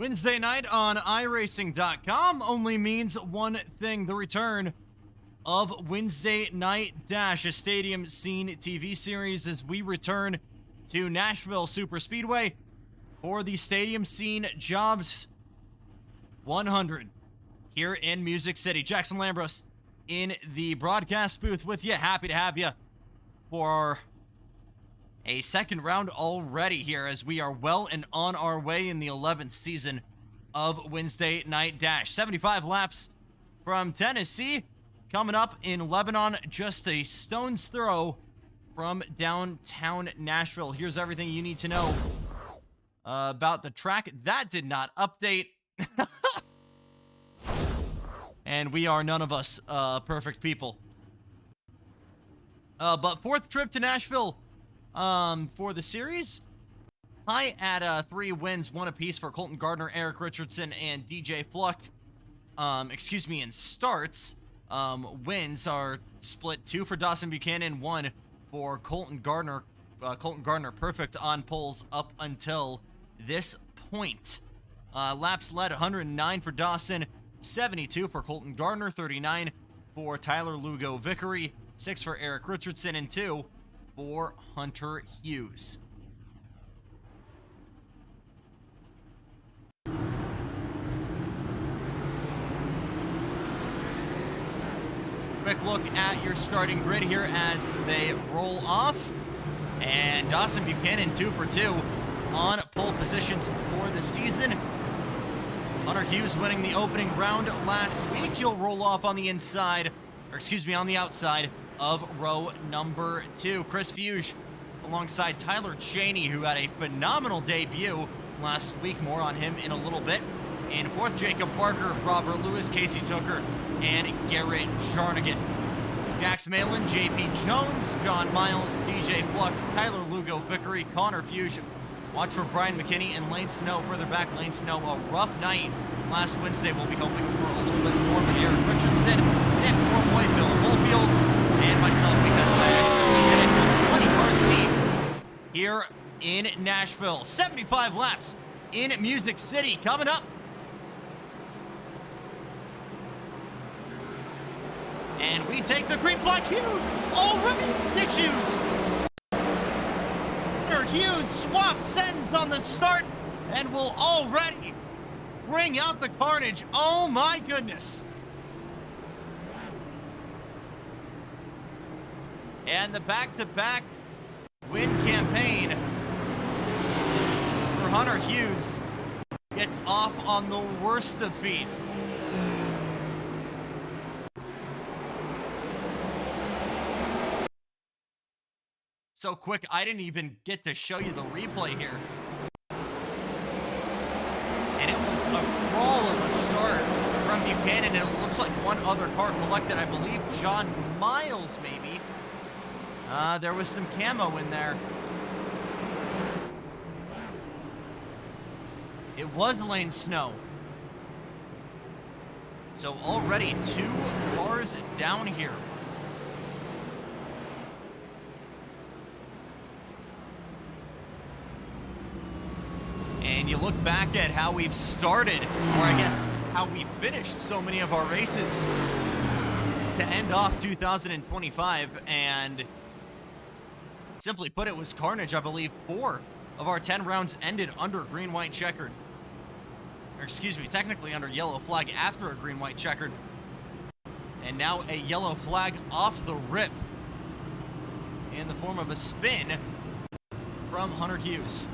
Wednesday night on iRacing.com only means one thing: the return of Wednesday Night Dash, a stadium scene TV series, as we return to Nashville Superspeedway for the Stadium Scene Jobs 100 here in Music City. Jackson Lambros in the broadcast booth with you. Happy to have you for a second round already here, as we are well and on our way in the 11th season of Wednesday Night Dash. 75 laps from Tennessee, coming up in Lebanon, just a stone's throw from downtown Nashville. Here's everything you need to know about the track. That did not update. And we are none of us perfect people. But fourth trip to Nashville for the series. Tie at 3 wins, 1 apiece for Colton Gardner, Eric Richardson, and DJ Fluck. In starts. Wins are split 2 for Dawson Buchanan, 1 for Colton Gardner. Colton Gardner perfect on poles up until this point. Laps led 109 for Dawson, 72 for Colton Gardner, 39 for Tyler Lugo Vickery, 6 for Eric Richardson, and 2 for Hunter Hughes. Quick look at your starting grid here as they roll off. And Dawson Buchanan 2 for 2 on pole positions for the season. Hunter Hughes winning the opening round last week. He'll roll off on the inside, on the outside of row number 2. Chris Fuge alongside Tyler Cheney, who had a phenomenal debut last week. More on him in a little bit. In fourth, Jacob Barker, Robert Lewis, Casey Tucker, and Garrett Jarnigan. Jax Malin, JP Jones, John Miles, DJ Fluck, Tyler Lugo Vickery, Connor Fuge. Watch for Brian McKinney and Lane Snow further back. Lane Snow, a rough night last Wednesday. We'll be hoping for a little bit more from Eric Richardson, Nick Corboy, Bill Holefield, and myself, because I actually did it. 20 cars deep here in Nashville. 75 laps in Music City coming up. And we take the green flag. Hughes already issues. Hughes swap sends on the start and will already bring out the carnage. Oh my goodness. And the back-to-back win campaign for Hunter Hughes gets off on the worst of feet. So quick, I didn't even get to show you the replay here. And it was a crawl of a start from Buchanan, and it looks like one other car collected. I believe John Miles, maybe. There was some camo in there. It was Lane Snow. So already 2 cars down here. And you look back at how we've started, or I guess how we finished so many of our races to end off 2025, and simply put, it was carnage. I believe 4 of our 10 rounds ended under green-white checkered. Or technically under yellow flag after a green-white checkered. And now a yellow flag off the rip in the form of a spin from Hunter Hughes.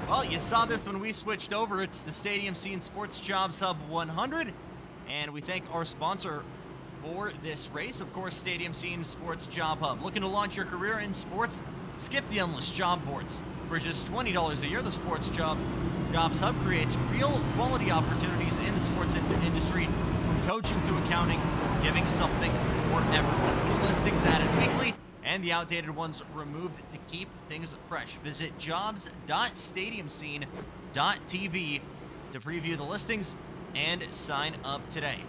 Well, you saw this when we switched over. It's the Stadium Scene Sports Jobs Hub 100. And we thank our sponsor for this race, of course, Stadium Scene Sports Job Hub. Looking to launch your career in sports? Skip the endless job boards. For just $20 a year, the Sports Jobs Hub creates real quality opportunities in the sports industry, from coaching to accounting, giving something for everyone. New listings added weekly, and the outdated ones removed to keep things fresh. Visit jobs.stadiumscene.tv to preview the listings and sign up today.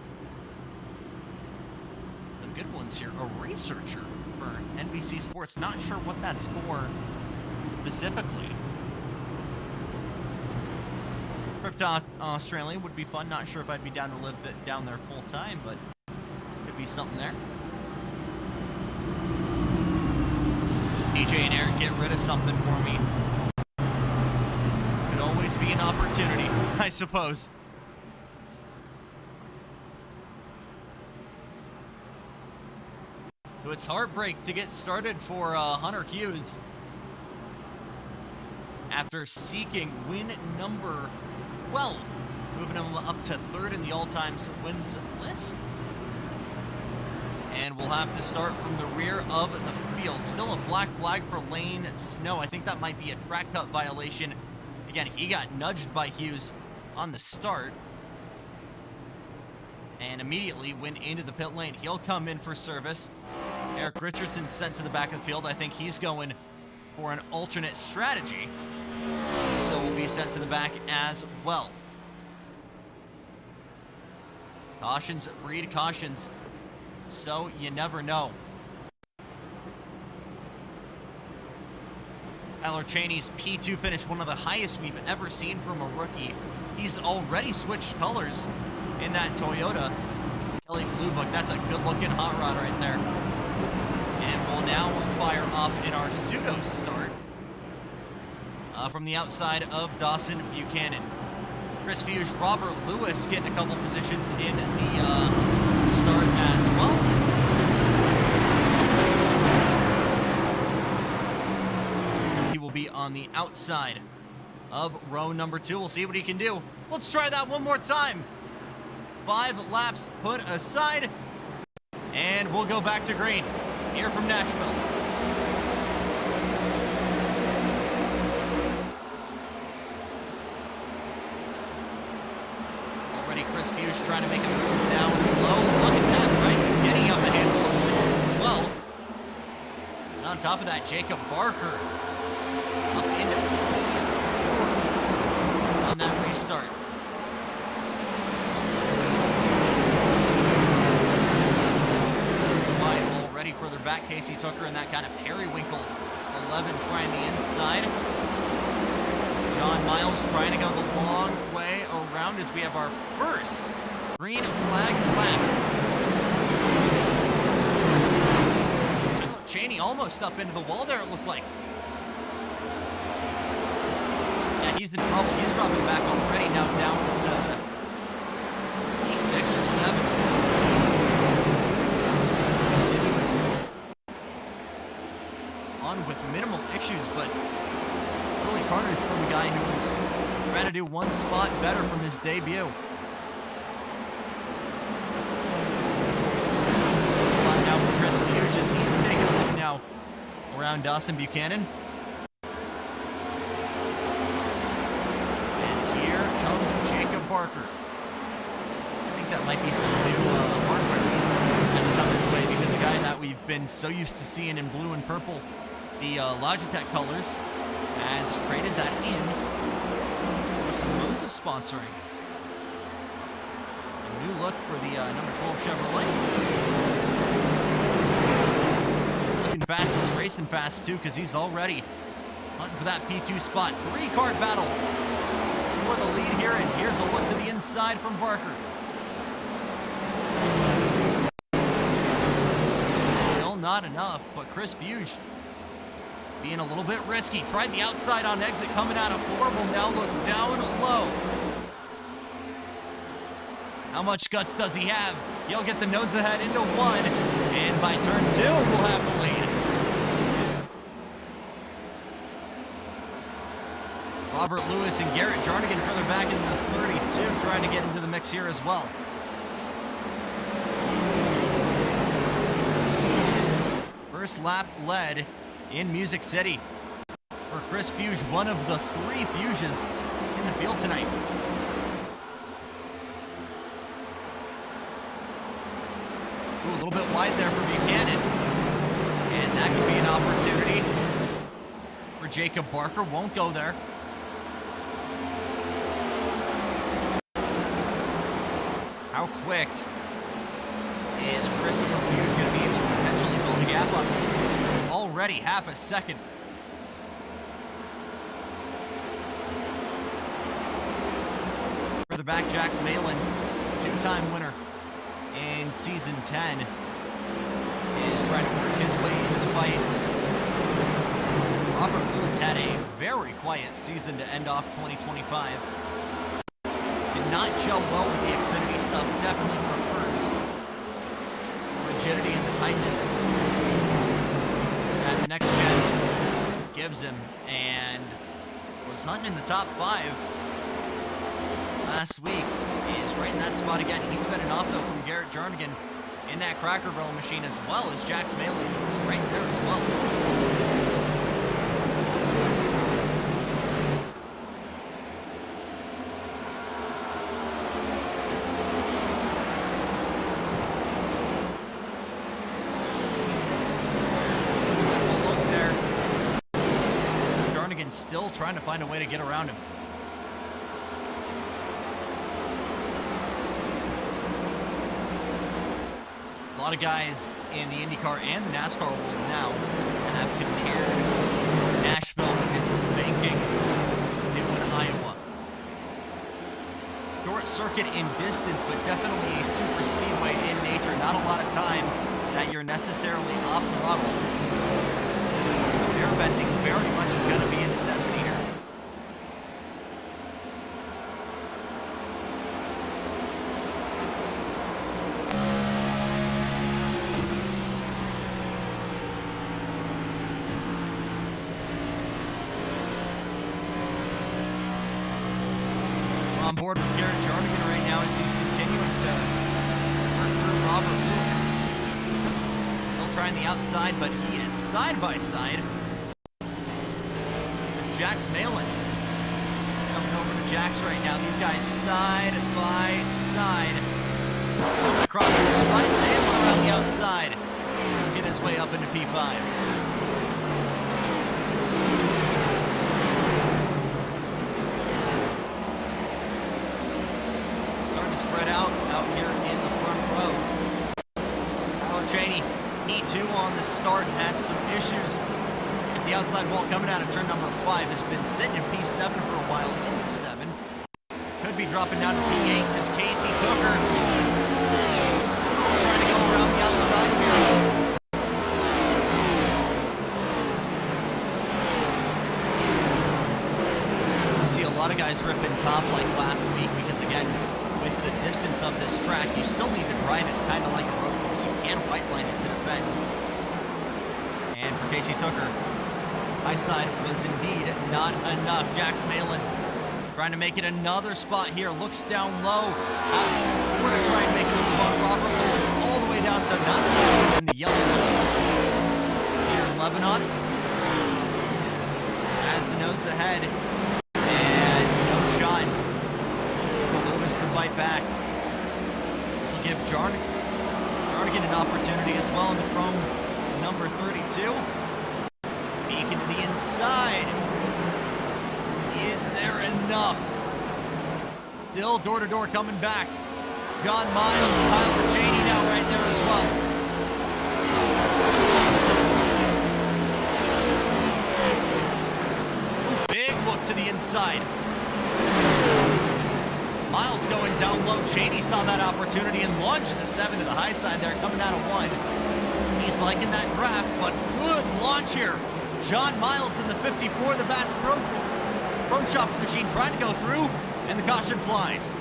Some good ones here. A researcher for NBC Sports. Not sure what that's for specifically. trip to Australia would be fun. Not sure if I'd be down to live down there full time, but could be something there. DJ and Eric, get rid of something for me. Could always be an opportunity, I suppose. So it's heartbreak to get started for Hunter Hughes after seeking win number 12, moving him up to third in the all-time wins list. And we'll have to start from the rear of the field. Still a black flag for Lane Snow. I think that might be a track cut violation. Again, he got nudged by Hughes on the start and immediately went into the pit lane. He'll come in for service. Eric Richardson sent to the back of the field. I think he's going for an alternate strategy, so will be sent to the back as well. Cautions breed cautions, so you never know. Tyler Cheney's P2 finish, one of the highest we've ever seen from a rookie. He's already switched colors in that Toyota. Kelly Blue Book, that's a good-looking hot rod right there. And we'll now fire off in our pseudo start from the outside of Dawson Buchanan. Chris Fuge, Robert Lewis getting a couple positions in the start as well. He will be on the outside of row number 2. We'll see what he can do. Let's try that one more time. 5 laps put aside, and we'll go back to green here from Nashville. Already Chris Fuge trying to make a move down low. Look at that, right? Getting up a handful of positions as well. And on top of that, Jacob Barker up into on that restart. Already further back, Casey Tucker in that kind of periwinkle 11 trying the inside. John Miles trying to go the long way around as we have our first green flag lap. Tyler Cheney almost up into the wall there, it looked like. Yeah, he's in trouble. He's dropping back already, now down to P6 or 7. With minimal issues, but really carnage from a guy who was trying to do one spot better from his debut. Now for Chris Fuge as he's taking a look now around Dawson Buchanan. And here comes Jacob Barker. I think that might be some new hardware that's come his way, because a guy that we've been so used to seeing in blue and purple, the Logitech colors, has traded that in for some Moses sponsoring. A new look for the number 12 Chevrolet. Looking fast, it's racing fast too, because he's already hunting for that P2 spot. 3-car battle for the lead here, and here's a look to the inside from Barker. Still not enough, but Chris Fuge being a little bit risky. Tried the outside on exit coming out of 4. Will now look down low. How much guts does he have? He'll get the nose ahead into 1. And by turn 2, we'll have the lead. Robert Lewis and Garrett Jarnigan further back in the 32, trying to get into the mix here as well. First lap led in Music City for Chris Fuge, one of the 3 Fuges in the field tonight. Ooh, a little bit wide there for Buchanan. And that could be an opportunity for Jacob Barker. Won't go there. How quick is Christopher Fuge going to be able to potentially build a gap on this? Already half a second. further back, Jax Malin, two-time winner in Season 10, is trying to work his way into the fight. Robert Lewis had a very quiet season to end off 2025. Did not gel well with the Xfinity stuff. Definitely prefers rigidity and the tightness that the next gen gives him, and was hunting in the top 5 last week. Is right in that spot again. He's fending off though from Garrett Jarnigan in that Cracker Barrel machine, as well as Jax Malin. He's right there as well. Still trying to find a way to get around him. A lot of guys in the IndyCar and the NASCAR world now have compared Nashville with its banking new in Iowa. Short circuit in distance, but definitely a super speedway in nature. Not a lot of time that you're necessarily off throttle. Airbending very much going to be a necessity here. We're on board with Garrett Jarnigan right now as he's continuing to work through Robert Lewis. Still trying the outside, but he is side by side. Jax Malin coming over to Jax right now. These guys side by side. Across the stripe, Malin around the outside. Get his way up into P5. Starting to spread out here in the front row. Tyler Cheney, he too on the start had some issues. The outside wall coming out of turn number 5 has been sitting in P7 for a while, into 7. Could be dropping down to P8 as Casey Tucker still trying to go around the outside here. See a lot of guys ripping top like last week because, again, with the distance of this track, you still need to grind it kind of like a road course. You can't white line it to the bend. And for Casey Tucker, high side was indeed not enough. Jax Malin trying to make it another spot here. Looks down low. We're going to try and make it move on. Robert Lewis all the way down to not in the yellow line. Here in Lebanon has the nose ahead. And no shot for Lewis to fight back. This will give Jarnigan an opportunity as well in the chrome number 32. Peeking to the inside. Is there enough? Still door-to-door coming back. John Miles, Tyler Cheney now right there as well. Big look to the inside. Miles going down low. Cheney saw that opportunity and launched the 7 to the high side there, coming out of 1. He's liking that draft, but good launch here. John Miles in the 54, the Bass Pro Shops machine trying to go through, and the caution flies.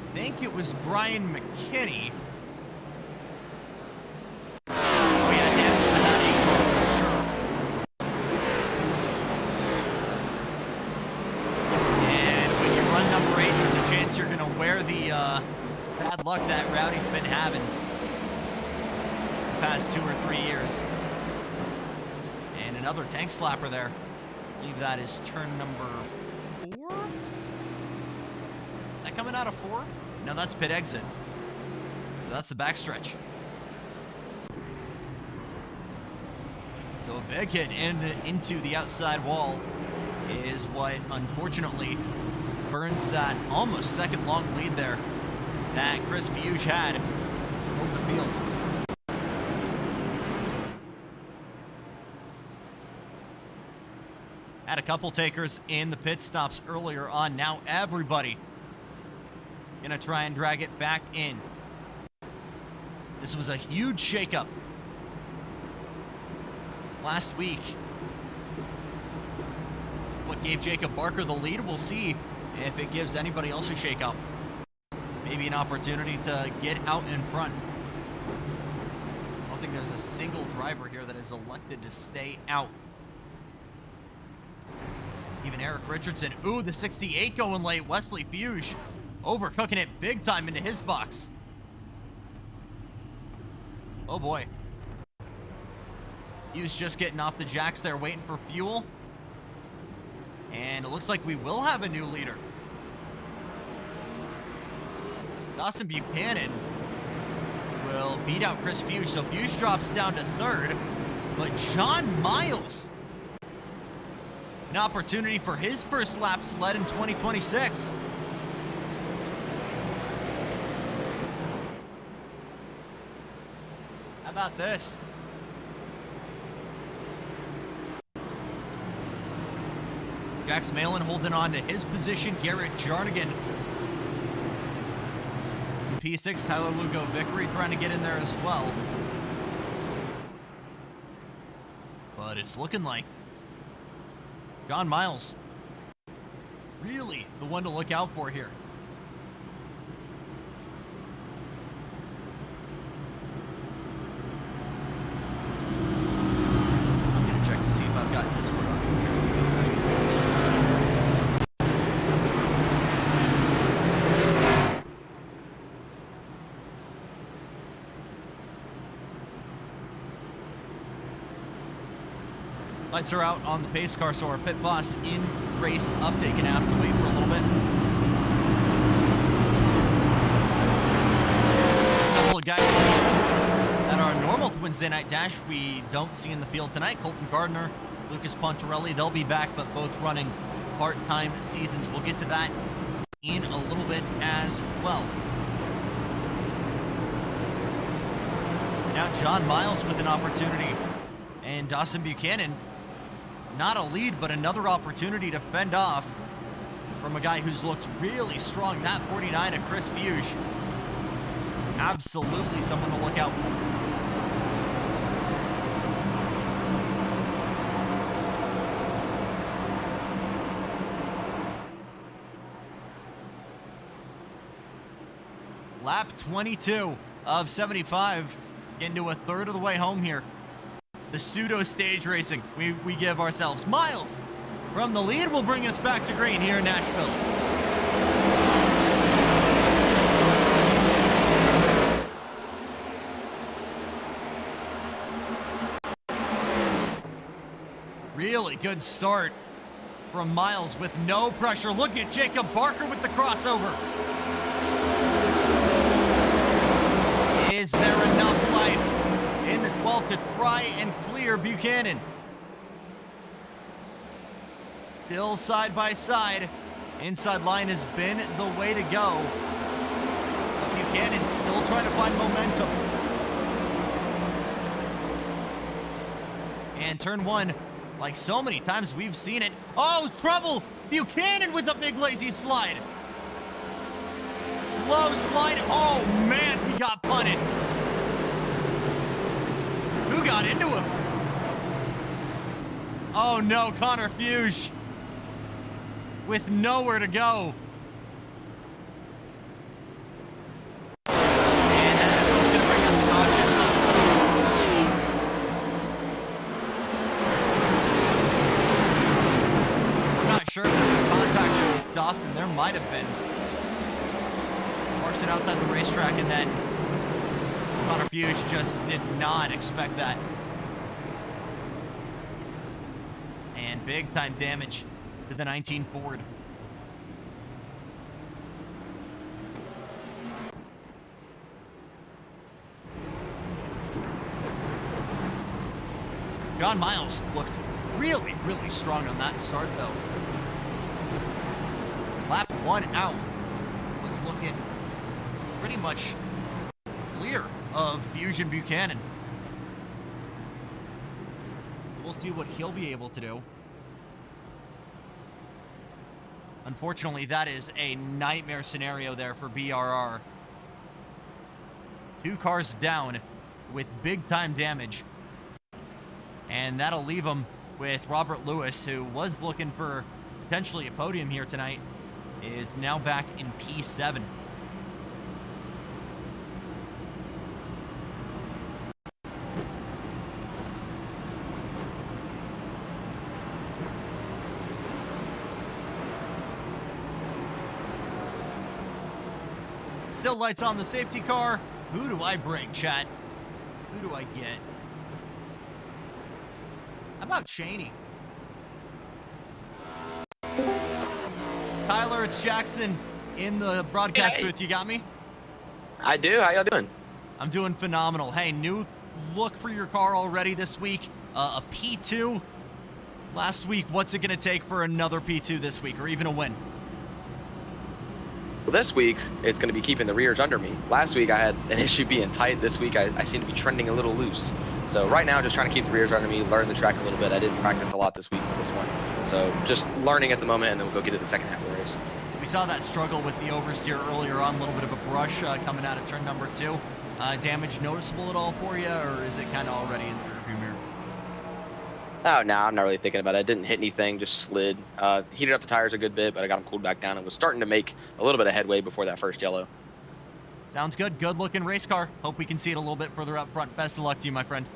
I think it was Brian McKinney. Oh yeah, Dan was in that 8 car for sure. And when you run number 8, there's a chance you're going to wear the bad luck that Rowdy's been having the past 2 or 3 years. And another tank slapper there. I believe that is turn number 4? That coming out of 4? No, that's pit exit. So that's the backstretch. So a big hit into the outside wall is what, unfortunately, burns that almost second-long lead there that Chris Fuge had over the field. Had a couple takers in the pit stops earlier on. Now everybody gonna try and drag it back in. This was a huge shakeup last week. What gave Jacob Barker the lead? We'll see if it gives anybody else a shakeup. Maybe an opportunity to get out in front. I don't think there's a single driver here that is elected to stay out. Even Eric Richardson. Ooh, the 68 going late. Wesley Fuge overcooking it big time into his box. Oh boy. Hughes just getting off the jacks there, waiting for fuel. And it looks like we will have a new leader. Dawson Buchanan will beat out Chris Fuge. So Fuge drops down to third. But John Miles, an opportunity for his first lap sled in 2026. How about this? Jax Malin holding on to his position. Garrett Jarnigan. P6, Tyler Lugo Vickery trying to get in there as well. But it's looking like John Miles, really the one to look out for here. I'm going to check to see if I've got Discord on here. Lights are out on the pace car, so our pit boss in race update. Gonna have to wait for a little bit. A couple of guys that are normal to Wednesday Night Dash we don't see in the field tonight. Colton Gardner, Lucas Pontarelli, they'll be back, but both running part-time seasons. We'll get to that in a little bit as well. Now John Miles with an opportunity, and Dawson Buchanan, not a lead, but another opportunity to fend off from a guy who's looked really strong. That 49 of Chris Fuge. Absolutely someone to look out for. Lap 22 of 75. Getting to a third of the way home here. The pseudo stage racing we give ourselves. Miles from the lead will bring us back to green here in Nashville. Really good start from Miles with no pressure. Look at Jacob Barker with the crossover. Is there enough life in the 12th to try and clear Buchanan? Still side by side. Inside line has been the way to go. Buchanan still trying to find momentum. And turn one, like so many times we've seen it. Oh, trouble! Buchanan with a big lazy slide. Slow slide. Oh man, he got punted. Who got into him? Oh no, Connor Fuge with nowhere to go. And that's gonna bring up the caution. I'm not sure if there was contact with Dawson. There might have been. Marks it outside the racetrack, and then Connor Fuge just did not expect that. And big time damage to the 19 Ford. John Miles looked really, really strong on that start though. Lap one out was looking pretty much clear of Fuge and Buchanan. We'll see what he'll be able to do. Unfortunately, that is a nightmare scenario there for BRR. 2 cars down with big-time damage. And that'll leave him with Robert Lewis, who was looking for potentially a podium here tonight, is now back in P7. Still lights on the safety car. Who do I bring, chat? Who do I get? How about Cheney? Tyler, it's Jackson in the broadcast booth. You got me? I do. How y'all doing? I'm doing phenomenal. Hey, new look for your car already this week. A P2 last week. What's it going to take for another P2 this week, or even a win? Well, this week, it's going to be keeping the rears under me. Last week, I had an issue being tight. This week, I seem to be trending a little loose. So right now, just trying to keep the rears under me, learn the track a little bit. I didn't practice a lot this week with this one. So just learning at the moment, and then we'll go get to the second half of the race. We saw that struggle with the oversteer earlier on, a little bit of a brush coming out of turn number 2. Damage noticeable at all for you, or is it kind of already in the rearview mirror? Oh, no, I'm not really thinking about it. I didn't hit anything, just slid. Heated up the tires a good bit, but I got them cooled back down and was starting to make a little bit of headway before that first yellow. Sounds good. Good looking race car. Hope we can see it a little bit further up front. Best of luck to you, my friend.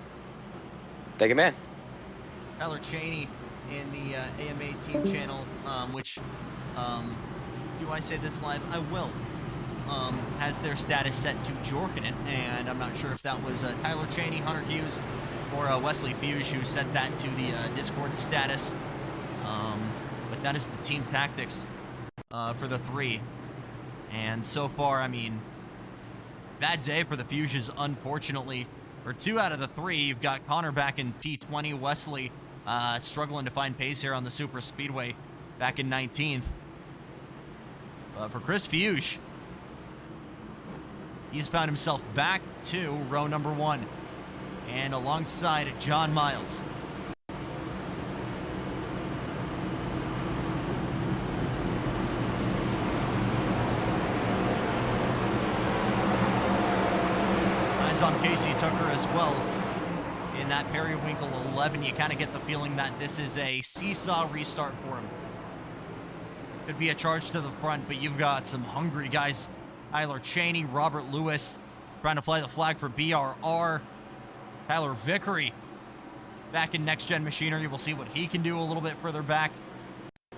Thank you, man. Tyler Cheney in the AMA team channel, which, do I say this live? I will. Has their status set to Jorkanen, and I'm not sure if that was Tyler Cheney, Hunter Hughes, or Wesley Fuge who set that to the Discord status. But that is the team tactics for the 3. And so far, I mean, bad day for the Fuges, unfortunately. For 2 out of the 3, you've got Connor back in P20, Wesley struggling to find pace here on the Superspeedway back in 19th. For Chris Fuge, he's found himself back to row number 1. And alongside John Miles. Eyes on Casey Tucker as well. In that periwinkle 11, you kind of get the feeling that this is a seesaw restart for him. Could be a charge to the front, but you've got some hungry guys. Tyler Cheney, Robert Lewis, trying to fly the flag for BRR. Tyler Vickery back in Next Gen Machinery. We'll see what he can do a little bit further back.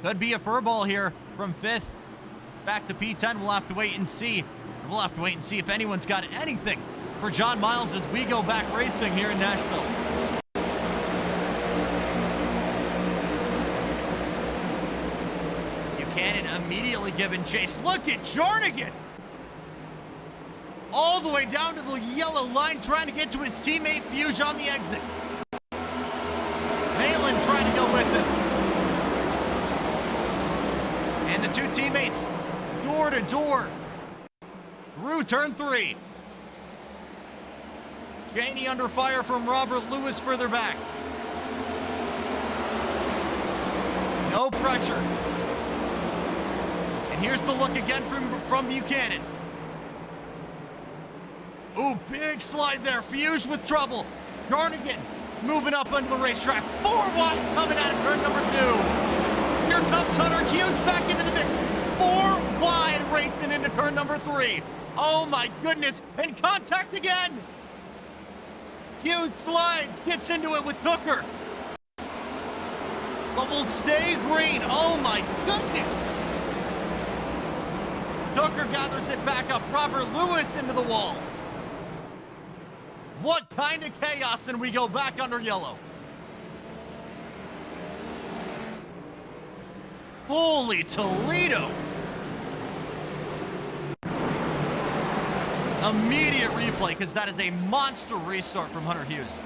Could be a furball here from 5th back to P10. We'll have to wait and see. We'll have to wait and see if anyone's got anything for John Miles as we go back racing here in Nashville. Buchanan immediately giving chase. Look at Jarnigan! All the way down to the yellow line, trying to get to his teammate Fuge on the exit. Malin trying to go with him. And the 2 teammates, door to door, through turn 3. Cheney under fire from Robert Lewis further back. No pressure. And here's the look again from Buchanan. Ooh, big slide there. Fuge with trouble. Jarnigan moving up onto the racetrack. 4 wide coming out of turn number 2. Here comes Hunter Hughes back into the mix. 4 wide racing into turn number 3. Oh my goodness. And contact again. Hughes slides, gets into it with Tucker. But will stay green. Oh my goodness. Tucker gathers it back up. Robert Lewis into the wall. What kind of chaos, and we go back under yellow. Holy Toledo. Immediate replay, because that is a monster restart from Hunter Hughes.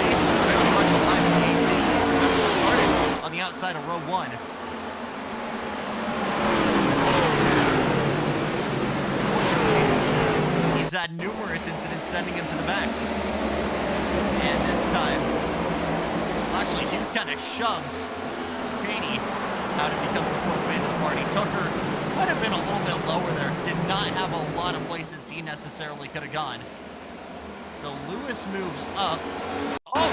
Ace is very much alive in 18. After starting on the outside of row 1. He's had numerous incidents sending him to the back. And this time, Actually, Hughes kind of shoves Cheney out and becomes the fourth man of the party. Tucker could have been a little bit lower there. Did not have a lot of places he necessarily could have gone. So Lewis moves up. Oh,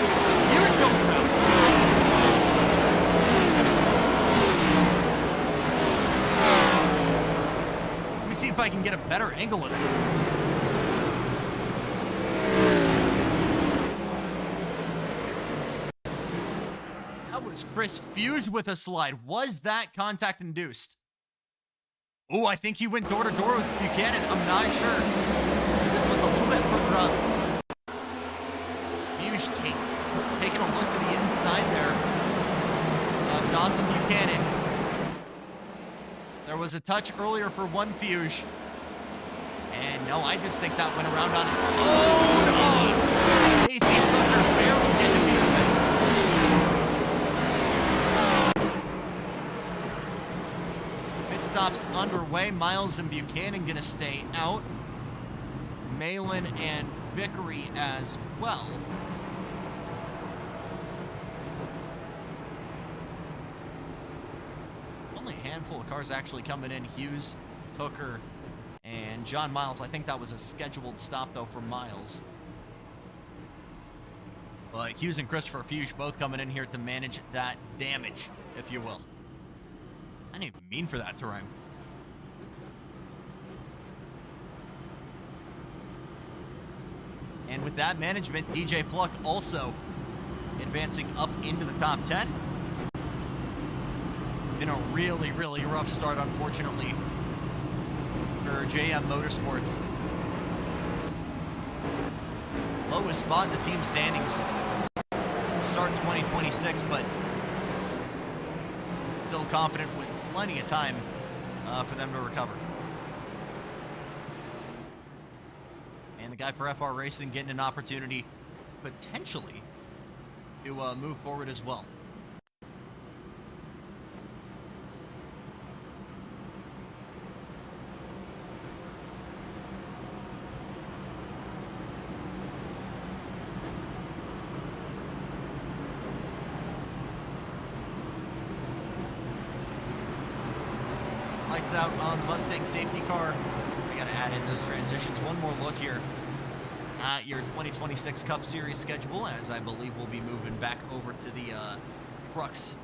Fuge going around. Let me see if I can get a better angle of it. That was Chris Fuge with a slide. Was that contact induced? Oh, I think he went door to door with Buchanan. I'm not sure. This one's a little bit further up. Fuge taking a look to the inside there of Dawson Buchanan. There was a touch earlier for one Fuge. And no, I just think that went around on its own. Oh, Casey Tucker barely getting these things. Pit stops underway. Miles and Buchanan gonna stay out. Malin and Vickery as well. Only a handful of cars actually coming in. Hughes, Tucker, and John Miles. I think that was a scheduled stop, though, for Miles. But Hughes and Christopher Fuge both coming in here to manage that damage, if you will. I didn't even mean for that to rhyme. And with that management, DJ Fluck also advancing up into the top 10. Been a really, really rough start, unfortunately, for JM Motorsports. Lowest spot in the team standings. Start 2026, but still confident with plenty of time for them to recover. And the guy for FR Racing getting an opportunity potentially to move forward as well. Lights out on the Mustang safety car. We got to add in those transitions. One more look here at your 2026 Cup Series schedule, as I believe we'll be moving back over to the trucks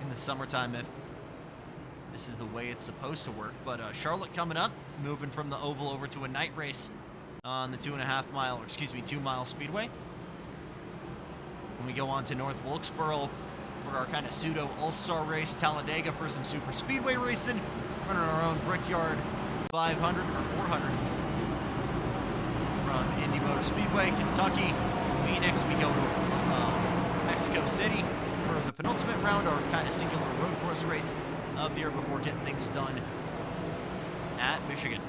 in the summertime if this is the way it's supposed to work. But Charlotte coming up, moving from the oval over to a night race on the 2 mile speedway. When we go on to North Wilkesboro for our kind of pseudo all-star race, Talladega for some super speedway racing, running our own Brickyard 500 or 400 from Indy Motor Speedway, Kentucky, Phoenix. We go to Mexico City for the penultimate round, our kind of singular road course race of the year before getting things done at Michigan.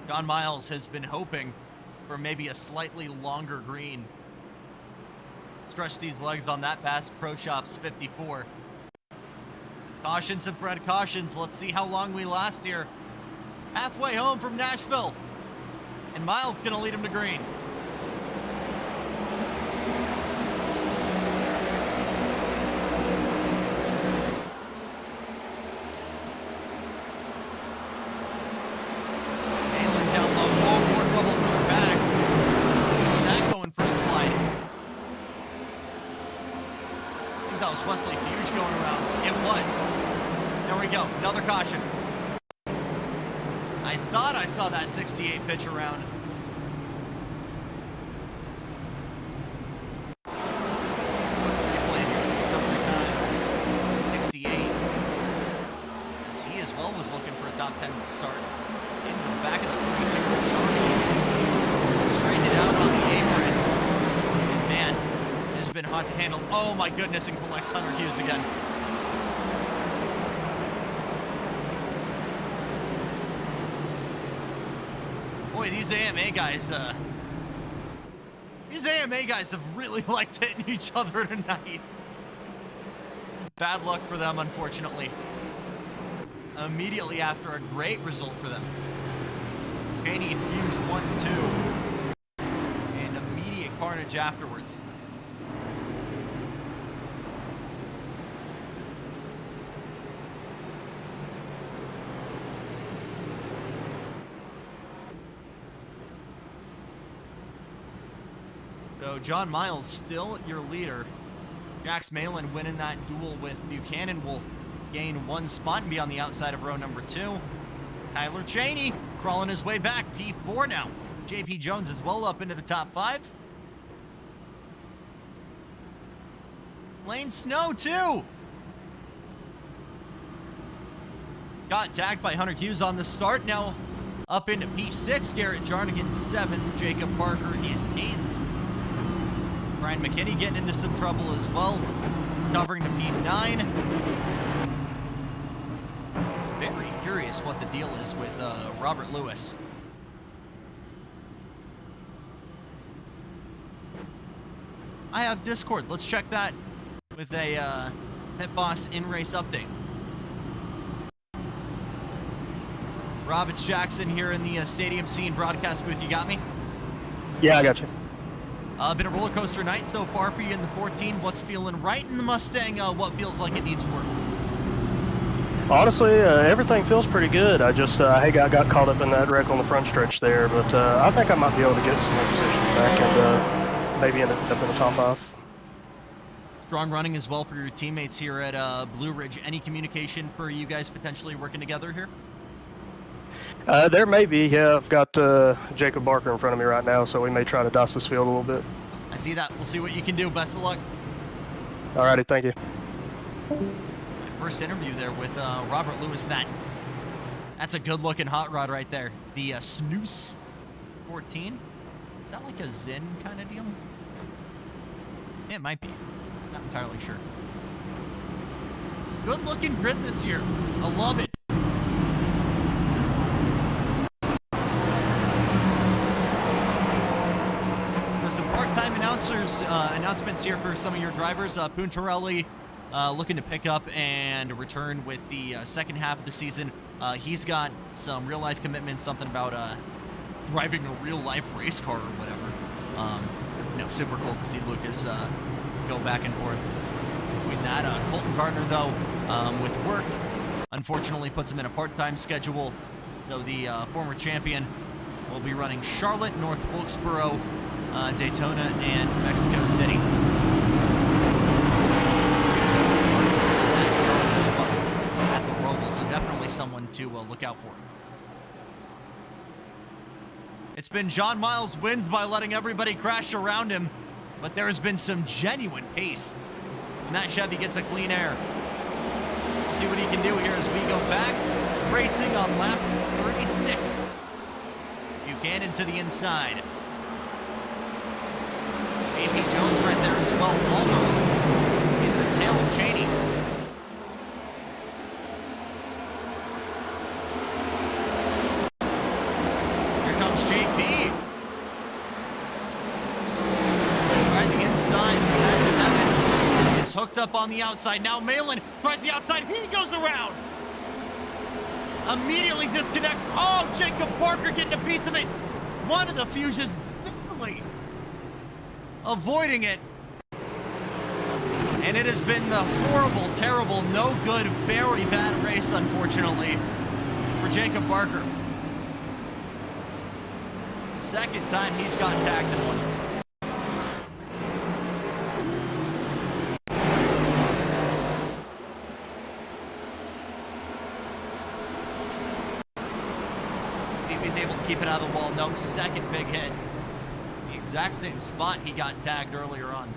John Miles has been hoping for maybe a slightly longer green. Stretch these legs on that Bass Pro Shops 54. Cautions have bred cautions. Let's see how long we last here. Halfway home from Nashville. And Miles going to lead him to green. Wesley Fuge going around. It was. There we go. Another caution. I thought I saw that 68 pitch around. Replay here. 68. As he as well was looking for a top 10 start. Into the back of the 32. Straightened it out on the apron. And man, this has been hot to handle. Oh my goodness, and collects Hunter Hughes again. Boy, these AMA guys have really liked hitting each other tonight. Bad luck for them, unfortunately. Immediately after a great result for them. Cheney and Hughes 1-2. And immediate carnage afterwards. So John Miles still your leader. Jax Malin winning that duel with Buchanan will gain 1 spot and be on the outside of row number 2. Tyler Cheney crawling his way back, P4 now. JP Jones is well up into the top 5. Lane Snow too. Got tagged by Hunter Hughes on the start. Now up into P6. Garrett Jarnigan 7th. Jacob Parker is 8th. Brian McKinney getting into some trouble as well. Covering to P9. Very curious what the deal is with Robert Lewis. I have Discord. Let's check that with a Pit Boss in-race update. Rob, it's Jackson here in the stadium scene broadcast booth. You got me? Yeah, I got you. Been a roller coaster night so far for you in the 14. What's feeling right in the Mustang? What feels like it needs work? Honestly, everything feels pretty good. I just I got caught up in that wreck on the front stretch there, but I think I might be able to get some more positions back and maybe end up in the top 5. Strong running as well for your teammates here at Blue Ridge. Any communication for you guys potentially working together here? There may be. Yeah, I've got Jacob Barker in front of me right now, so we may try to dust this field a little bit. I see that. We'll see what you can do. Best of luck. Alrighty, thank you. First interview there with Robert Lewis. That's a good-looking hot rod right there. The Snooze 14. Is that like a Zen kind of deal? Yeah, it might be. Not entirely sure. Good-looking grid this year. I love it. Some part-time announcements here for some of your drivers. Puntarelli looking to pick up and return with the second half of the season. He's got some real-life commitments, something about driving a real-life race car or whatever. Super cool to see Lucas go back and forth between that. Colton Gardner, though, with work, unfortunately puts him in a part-time schedule. So the former champion will be running Charlotte, North Wilkesboro, Daytona, and Mexico City. Charlotte as well at the Roval, so definitely someone to look out for. It's been John Miles wins by letting everybody crash around him, but there has been some genuine pace. And that Chevy gets a clean air. We'll see what he can do here as we go back. Racing on lap 36. Buchanan to the inside. AP Jones right there as well, almost in the tail of Cheney. Here comes JP. Right the inside, that 7 is hooked up on the outside. Now Malin tries the outside, he goes around. Immediately disconnects. Oh, Jacob Parker getting a piece of it. One of the Fuges barely avoiding it. And it has been the horrible, terrible, no good, very bad race, unfortunately, for Jacob Barker. Second time he's got tagged in one. See if he's able to keep it out of the wall. Nope, second big hit. The exact same spot he got tagged earlier on.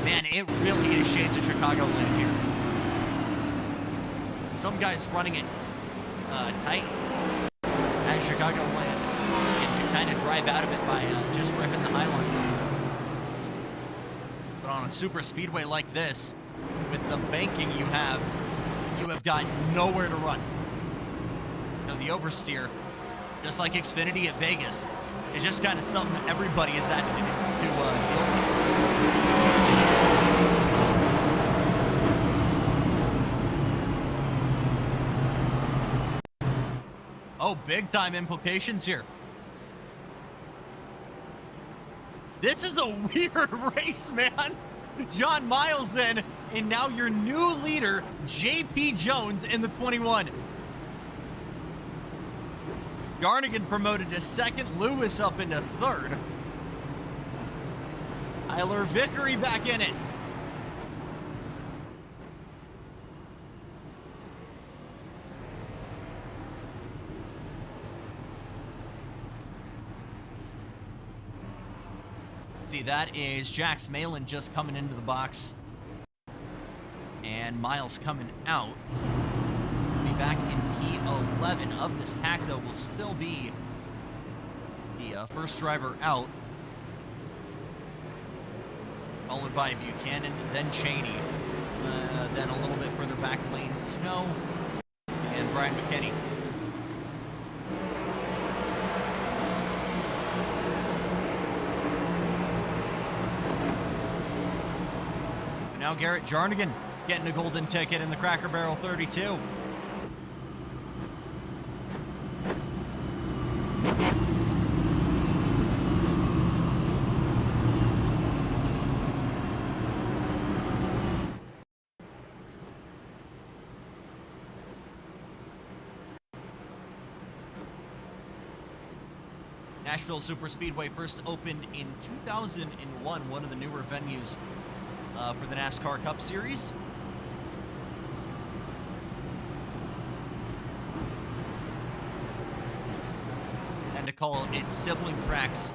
Man, it really is shades of Chicagoland here. Some guys running it tight at Chicagoland and can kind of drive out of it by just ripping the high line. But on a super speedway like this, with the banking you have got nowhere to run. So the oversteer, just like Xfinity at Vegas, is just kind of something everybody is having to deal with. Oh, big time implications here. This is a weird race, man. John Miles in, and now your new leader, JP Jones, in the 21. Garnigan promoted to second, Lewis up into third. Tyler Vickery back in it. See, that is Jax Malin just coming into the box. And Miles coming out. Be back in P11 of this pack, though, will still be the first driver out. Followed by Buchanan, then Cheney. Then a little bit further back lane, Snow and Brian McKinney. Now Garrett Jarnigan getting a golden ticket in the Cracker Barrel 32. Nashville Superspeedway first opened in 2001, one of the newer venues for the NASCAR Cup Series. And to call its sibling tracks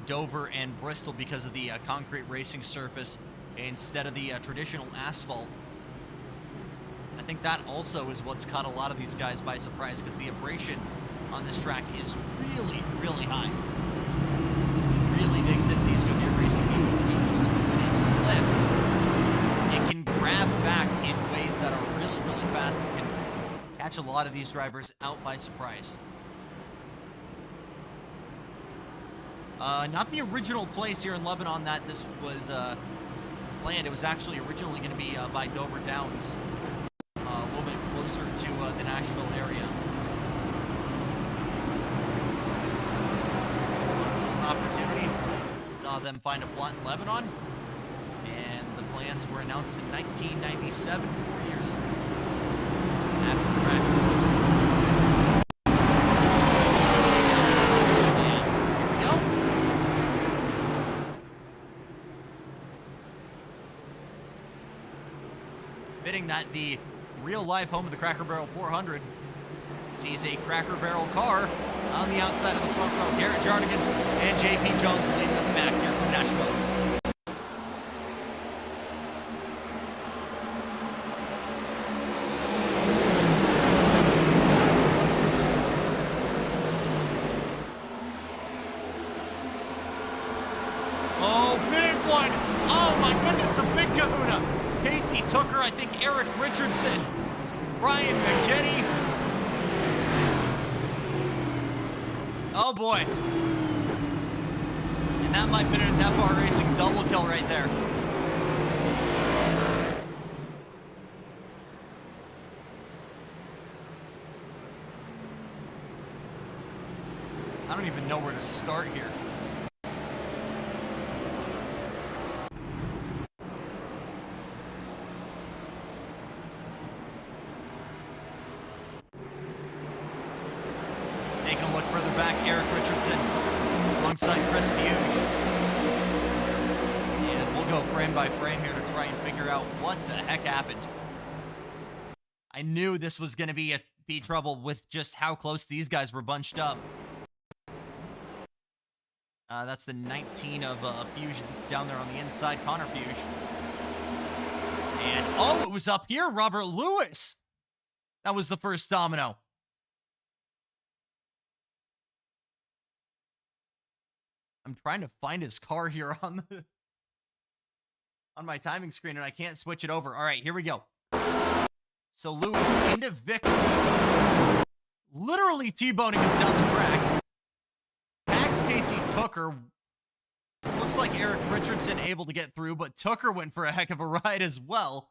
Dover and Bristol because of the concrete racing surface instead of the traditional asphalt. I think that also is what's caught a lot of these guys by surprise, because the abrasion on this track is really, really high. Really digs into these Goodyear Racing vehicles, but when it slips, it can grab back in ways that are really, really fast and can catch a lot of these drivers out by surprise. Not the original place here in Lebanon that this was planned. It was actually originally going to be by Dover Downs, a little bit closer to the Nashville area. Opportunity. Saw them find a plot in Lebanon, and the plans were announced in 1997, 4 years after the track was. And here we go. Fitting that the real life home of the Cracker Barrel 400 sees a Cracker Barrel car on the outside of the front row. Garrett Jarnigan and JP Jones leading us back here from Nashville. Oh, big one. Oh my goodness, the big kahuna. Casey Tucker, I think Eric Richardson, Brian McKinney. Oh boy. And that might have been an FR Racing double kill right there. I don't even know where to start here. Taking a look further back, Eric Richardson alongside Chris Fuge. And we'll go frame by frame here to try and figure out what the heck happened. I knew this was going to be trouble with just how close these guys were bunched up. That's the 19 of Fuge down there on the inside, Connor Fuge. And, oh, it was up here, Robert Lewis. That was the first domino. I'm trying to find his car here on my timing screen, and I can't switch it over. All right, here we go. So Lewis into Victor, literally T-boning him down the track. Tags Casey Tucker. Looks like Eric Richardson able to get through, but Tucker went for a heck of a ride as well.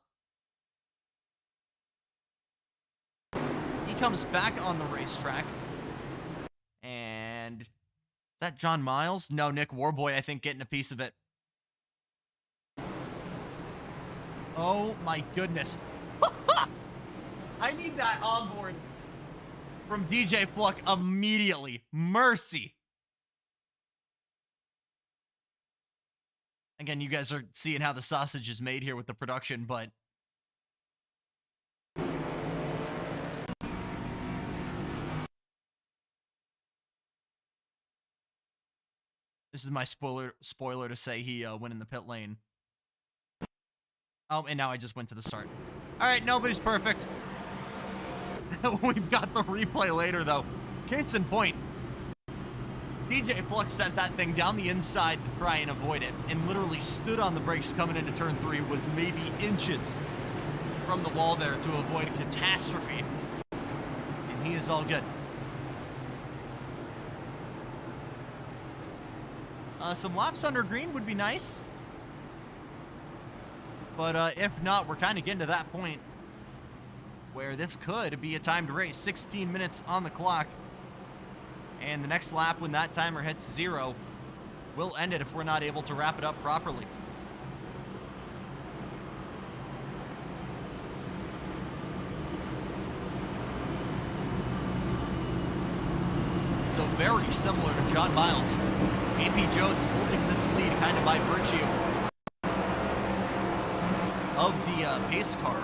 He comes back on the racetrack. And is that John Miles? No, Nick Warboy, I think, getting a piece of it. Oh my goodness. I need that onboard from DJ Fluck immediately. Mercy. Again, you guys are seeing how the sausage is made here with the production, but this is my spoiler to say he went in the pit lane. Oh, and now I just went to the start. All right, nobody's perfect. We've got the replay later, though. Case in point, DJ Fluck sent that thing down the inside to try and avoid it, and literally stood on the brakes coming into turn 3, was maybe inches from the wall there to avoid a catastrophe. And he is all good. Some laps under green would be nice. But if not, we're kind of getting to that point where this could be a timed race. 16 minutes on the clock. And the next lap, when that timer hits 0, we'll end it if we're not able to wrap it up properly. So very similar to John Miles. AP Jones holding this lead kind of by virtue of the pace car.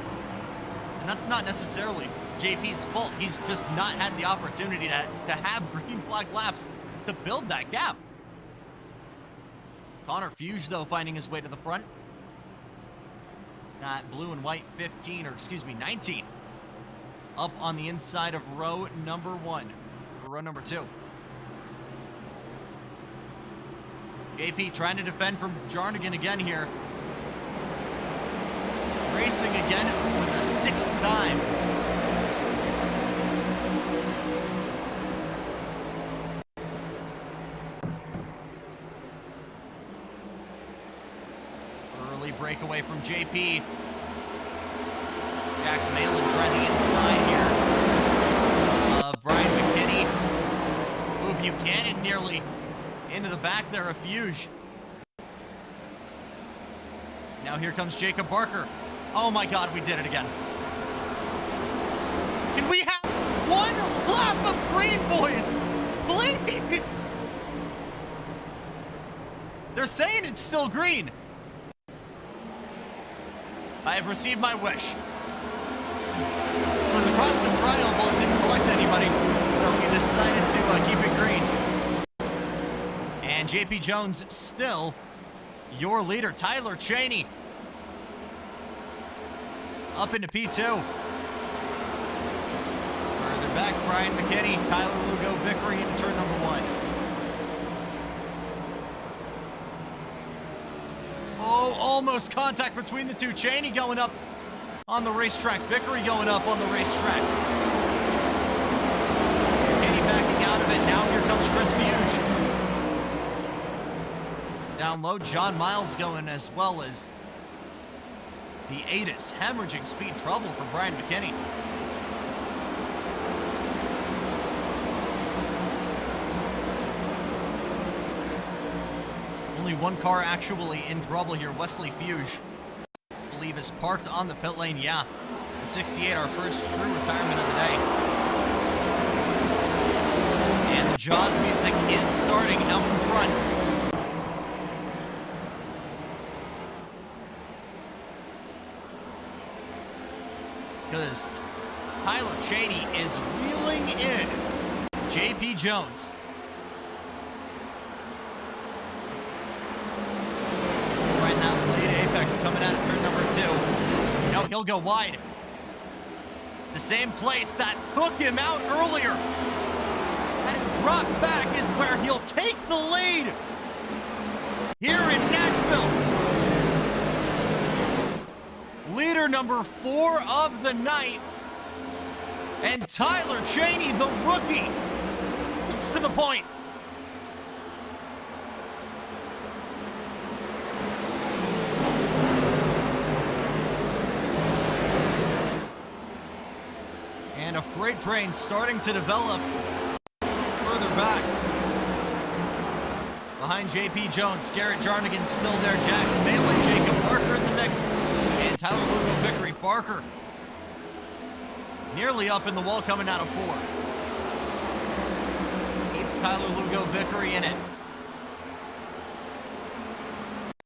And that's not necessarily JP's fault. He's just not had the opportunity to have green flag laps to build that gap. Connor Fuge, though, finding his way to the front. Got blue and white 15, or excuse me, 19. Up on the inside of row number 1, or row number 2. JP trying to defend from Jarnigan again here. Racing again for the 6th time. Early breakaway from JP. Jax Malin trying the inside here of Brian McKinney. Ooh, Buchanan nearly into the back there of Fuge. Now here comes Jacob Barker. Oh my God, we did it again. Can we have one lap of green, boys? Please. They're saying it's still green. I have received my wish. It was across the triangle, it didn't collect anybody, so we decided to keep it green. And JP Jones still your leader. Tyler Cheney up into P2. Further back, Brian McKinney. Tyler will go Vickery into turn number 1. Oh, almost contact between the two. Cheney going up on the racetrack. Vickery going up on the racetrack. McKinney backing out of it. Now here comes Chris Fuge. Down low, John Miles going, as well as the ATIS, hemorrhaging speed trouble for Brian McKinney. Only one car actually in trouble here. Wesley Fuge, I believe, is parked on the pit lane. Yeah, the 68, our first true retirement of the day. And the Jaws music is starting out in front. Because Tyler Cheney is reeling in JP Jones. Right now, late apex coming out of turn number 2. No, he'll go wide. The same place that took him out earlier. And drop back is where he'll take the lead here in Nashville. Leader number 4 of the night. And Tyler Cheney, the rookie, gets to the point. And a freight train starting to develop further back. behind JP Jones. Garrett Jarnigan still there. Jax Malin, Jacob Barker in the mix. And Tyler Lugo Vickery. Barker nearly up in the wall coming out of 4. Keeps Tyler Lugo Vickery in it.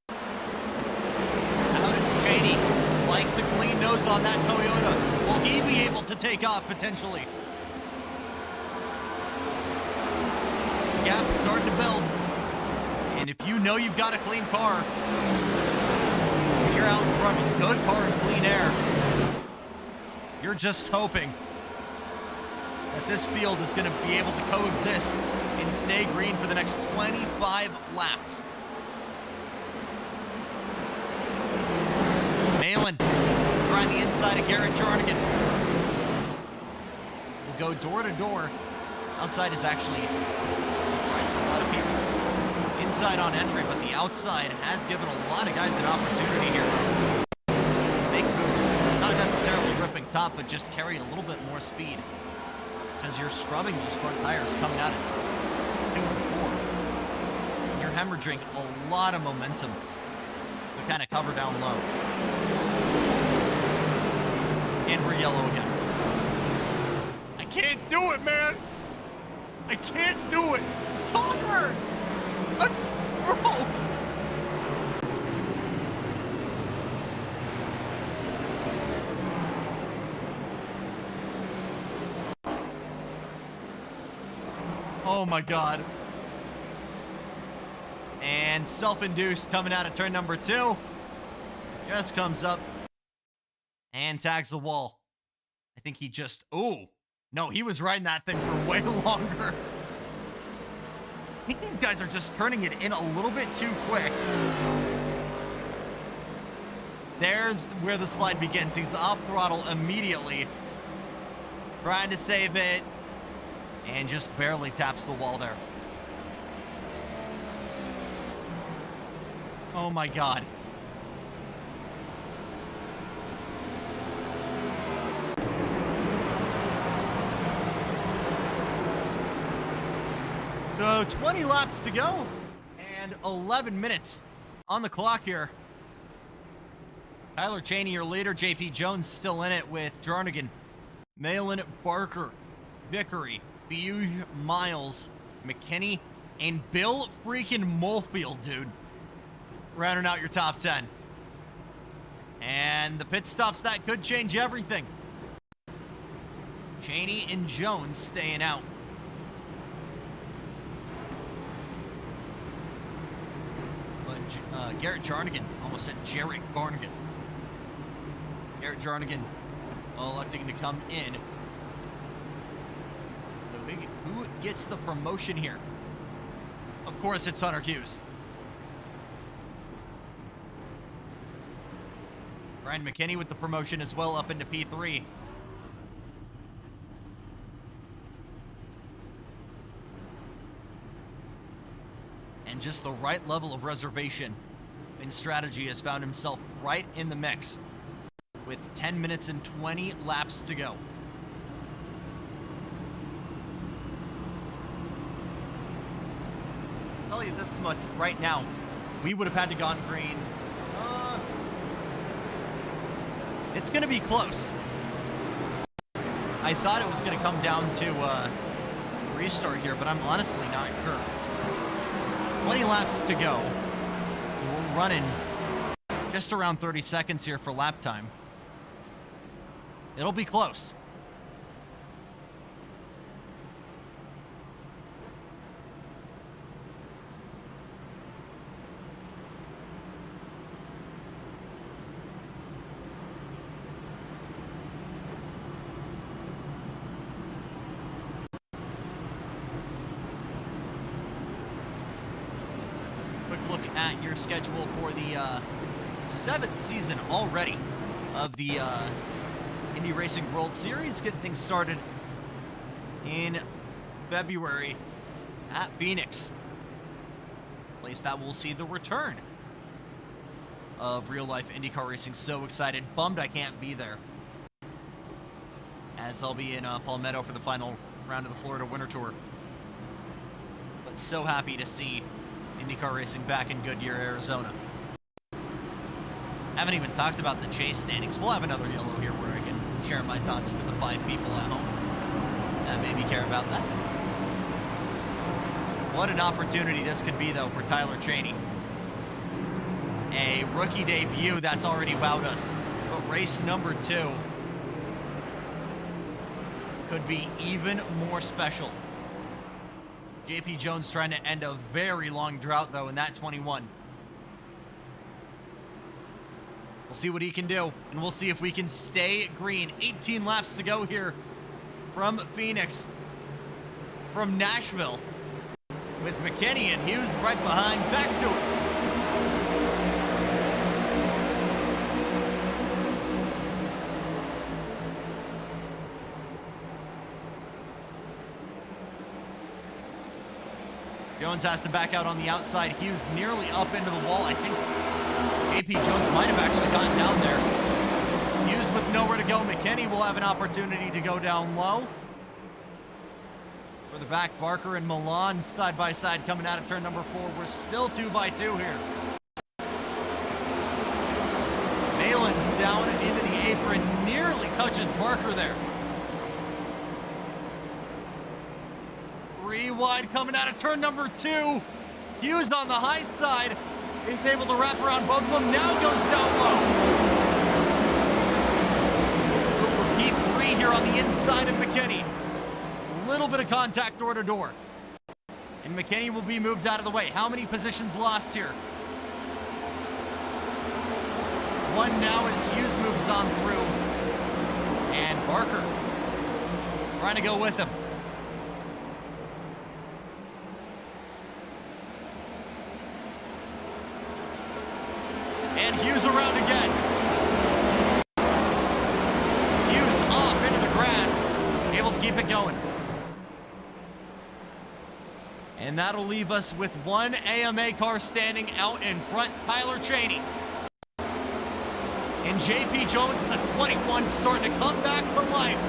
Now it's Cheney. Like the clean nose on that Toyota. Will he be able to take off potentially? Gap's starting to build. And if you know you've got a clean car, you're out in front of a good car in clean air, you're just hoping that this field is going to be able to coexist and stay green for the next 25 laps. Malin trying the inside of Garrett Jarnigan. Will go door to door. Outside is actually surprised a lot of people. Inside on entry, but the outside has given a lot of guys an opportunity here. Make moves, not necessarily ripping top, but just carry a little bit more speed. As you're scrubbing those front tires coming out of 2 and 4. You're hemorrhaging a lot of momentum to kind of cover down low. And we're yellow again. I can't do it, man! I can't do it! Conquer! Bro! Oh my God. And self-induced coming out of turn number 2. Just comes up and tags the wall. I think he just, oh. No, he was riding that thing for way longer. I think these guys are just turning it in a little bit too quick. There's where the slide begins. He's off throttle immediately. Trying to save it. And just barely taps the wall there. Oh my God. So 20 laps to go and 11 minutes on the clock here. Tyler Cheney, your leader. JP Jones still in it with Jarnigan, Malin, Barker, Vickery, Fuge, Miles, McKinney, and Bill freaking Molefield, dude. Rounding out your top 10. And the pit stops, that could change everything. Cheney and Jones staying out. Garrett Jarnigan, almost said Jarek Garnigan. Garrett Jarnigan electing to come in. Who gets the promotion here? Of course, it's Hunter Hughes. Brian McKinney with the promotion as well, up into P3. And just the right level of reservation and strategy has found himself right in the mix with 10 minutes and 20 laps to go. I'll tell you this much right now, we would have had to gone green. It's going to be close. I thought it was going to come down to restart here, but I'm honestly not sure. 20 laps to go. We're running just around 30 seconds here for lap time. It'll be close. Look at your schedule for the 7th season already of the Indy Racing World Series. Getting things started in February at Phoenix. Place that will see the return of real-life IndyCar racing. So excited. Bummed I can't be there, as I'll be in Palmetto for the final round of the Florida Winter Tour. But so happy to see IndyCar racing back in Goodyear, Arizona. Haven't even talked about the chase standings. We'll have another yellow here where I can share my thoughts to the 5 people at home that maybe care about that. What an opportunity this could be, though, for Tyler Cheney. A rookie debut that's already wowed us. But race number 2 could be even more special. JP Jones trying to end a very long drought, though, in that 21. We'll see what he can do, and we'll see if we can stay green. 18 laps to go here from Phoenix, from Nashville, with McKinney and Hughes right behind. Back to it. Jones has to back out on the outside. Hughes nearly up into the wall. I think JP Jones might have actually gotten down there. Hughes with nowhere to go. McKinney will have an opportunity to go down low. For the back, Barker and Milan side by side coming out of turn number 4. We're still 2x2 here. Malin down into the apron, nearly touches Barker there. 3 wide coming out of turn number 2. Hughes on the high side is able to wrap around both of them. Now goes down low. P3 here on the inside of McKinney. A little bit of contact door to door. And McKinney will be moved out of the way. How many positions lost here? 1 now as Hughes moves on through. And Barker trying to go with him. And Hughes around again. Hughes off into the grass, able to keep it going. And that'll leave us with 1 AMA car standing out in front, Tyler Cheney. And JP Jones, the 21, starting to come back to life.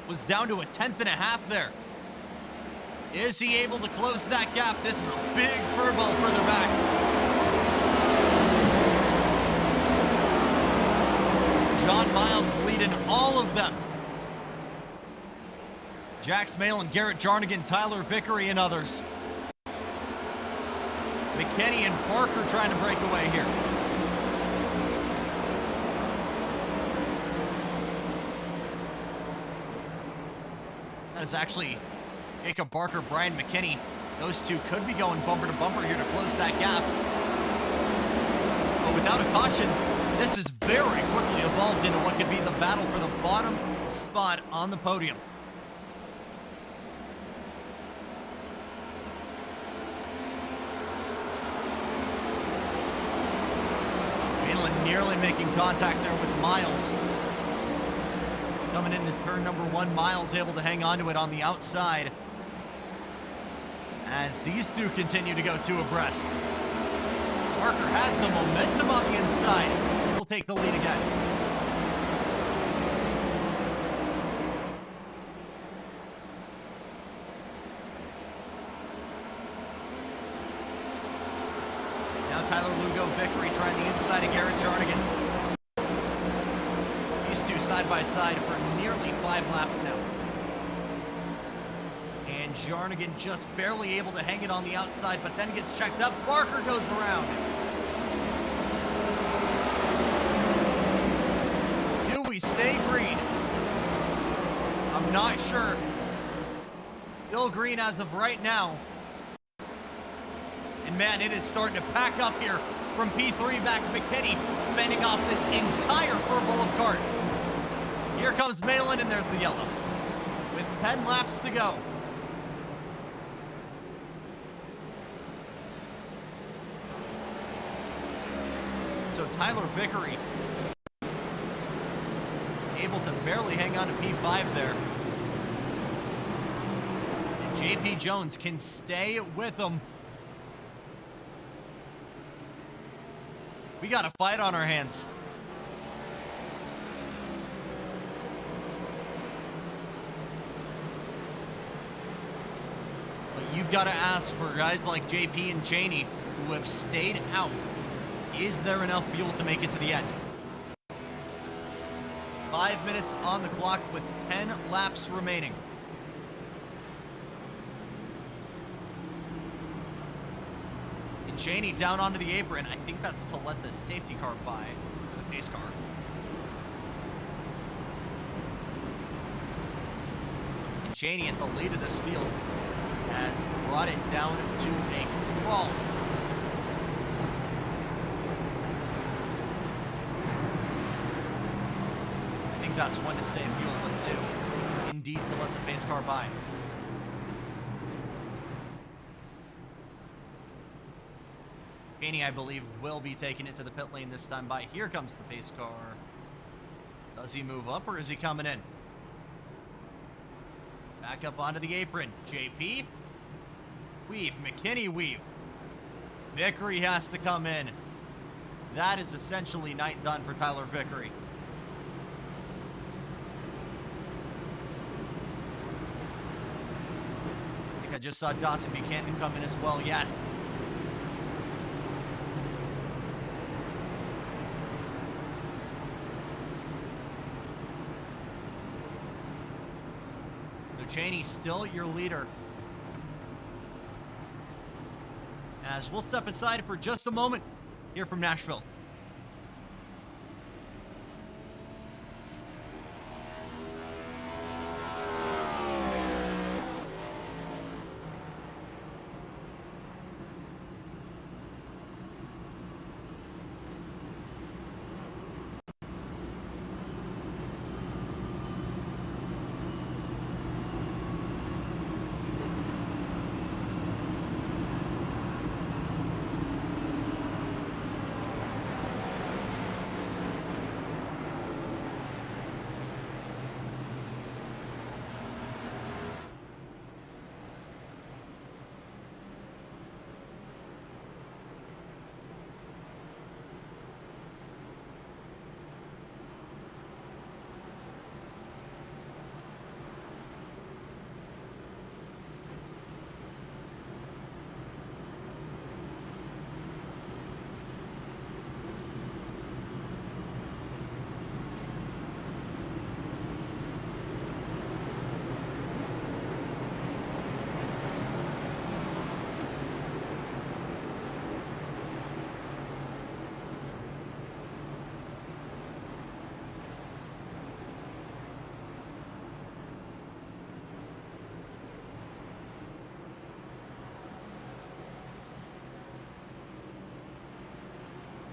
Was down to a 10.5 there. Is he able to close that gap? This is a big furball further back. John Miles leading all of them. Jax Malin, Garrett Jarnigan, Tyler Vickery, and others. McKinney and Parker trying to break away here. That is actually Jacob Barker, Brian McKinney. Those two could be going bumper to bumper here to close that gap. But without a caution, this is very quickly evolved into what could be the battle for the bottom spot on the podium. Mainland nearly making contact there with Miles. Coming into turn number 1, Miles able to hang on to it on the outside as these two continue to go 2 abreast. Parker has the momentum on the inside. We'll take the lead again. Now Tyler Lugo, Vickery trying the inside of Garrett Jarnigan. These two side by side for nearly 5 laps now. And Jarnigan just barely able to hang it on the outside, but then gets checked up. Barker goes around. Do we stay green? I'm not sure. Still green as of right now. And man, it is starting to pack up here from P3 back to McKinney, fending off this entire furball of cart. Here comes Malin, and there's the yellow. With 10 laps to go. So Tyler Vickery able to barely hang on to P5 there. And JP Jones can stay with him. We got a fight on our hands. you've got to ask for guys like JP and Cheney who have stayed out, is there enough fuel to make it to the end? 5 minutes on the clock with 10 laps remaining. And Cheney down onto the apron. I think that's to let the safety car by, or the pace car. And Cheney at the lead of this field has brought it down to a crawl. I think that's one to save fuel, but two, indeed, to let the pace car by. Cheney, I believe, will be taking it to the pit lane this time by. Here comes the pace car. Does he move up or is he coming in? Back up onto the apron. JP. Weave. McKinney weave. Vickery has to come in. That is essentially night done for Tyler Vickery. I think I just saw Dawson Buchanan come in as well. Yes. Cheney still your leader. As we'll step aside for just a moment here from Nashville.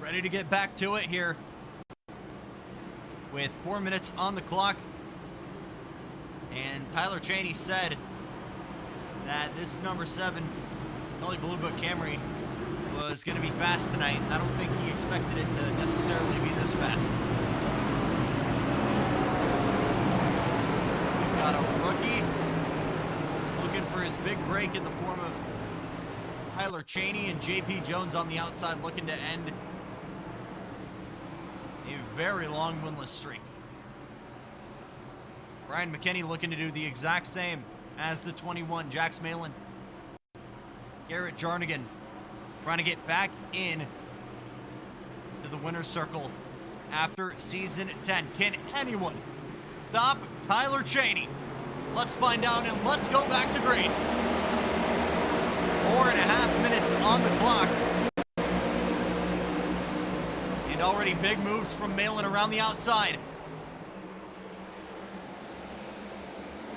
Ready to get back to it here with 4 minutes on the clock. And Tyler Cheney said that this number 7 Kelly Blue Book Camry was going to be fast tonight. I don't think he expected it to necessarily be this fast. We've got a rookie looking for his big break in the form of Tyler Cheney, and JP Jones on the outside looking to end a very long winless streak. Brian McKinney looking to do the exact same as the 21, Jax Malin. Garrett Jarnigan trying to get back in to the winner's circle after season 10. Can anyone stop Tyler Cheney? Let's find out, and let's go back to green. 4.5 minutes on the clock. And already big moves from Malin around the outside.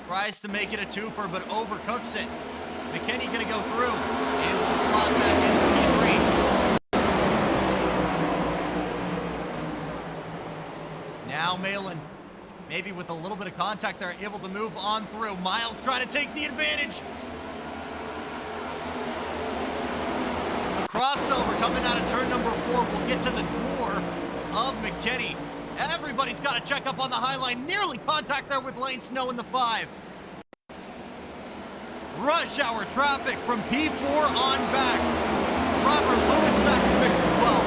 Tries to make it a twofer, but overcooks it. McKinney gonna go through and will slot back into P3. Now Malin, maybe with a little bit of contact there, able to move on through. Miles trying to take the advantage. Crossover coming out of turn number 4. We'll get to the door of McKinney. Everybody's got to check up on the high line. Nearly contact there with Lane Snow in the 5. Rush hour traffic from P4 on back. Robert Lewis back to fix it well.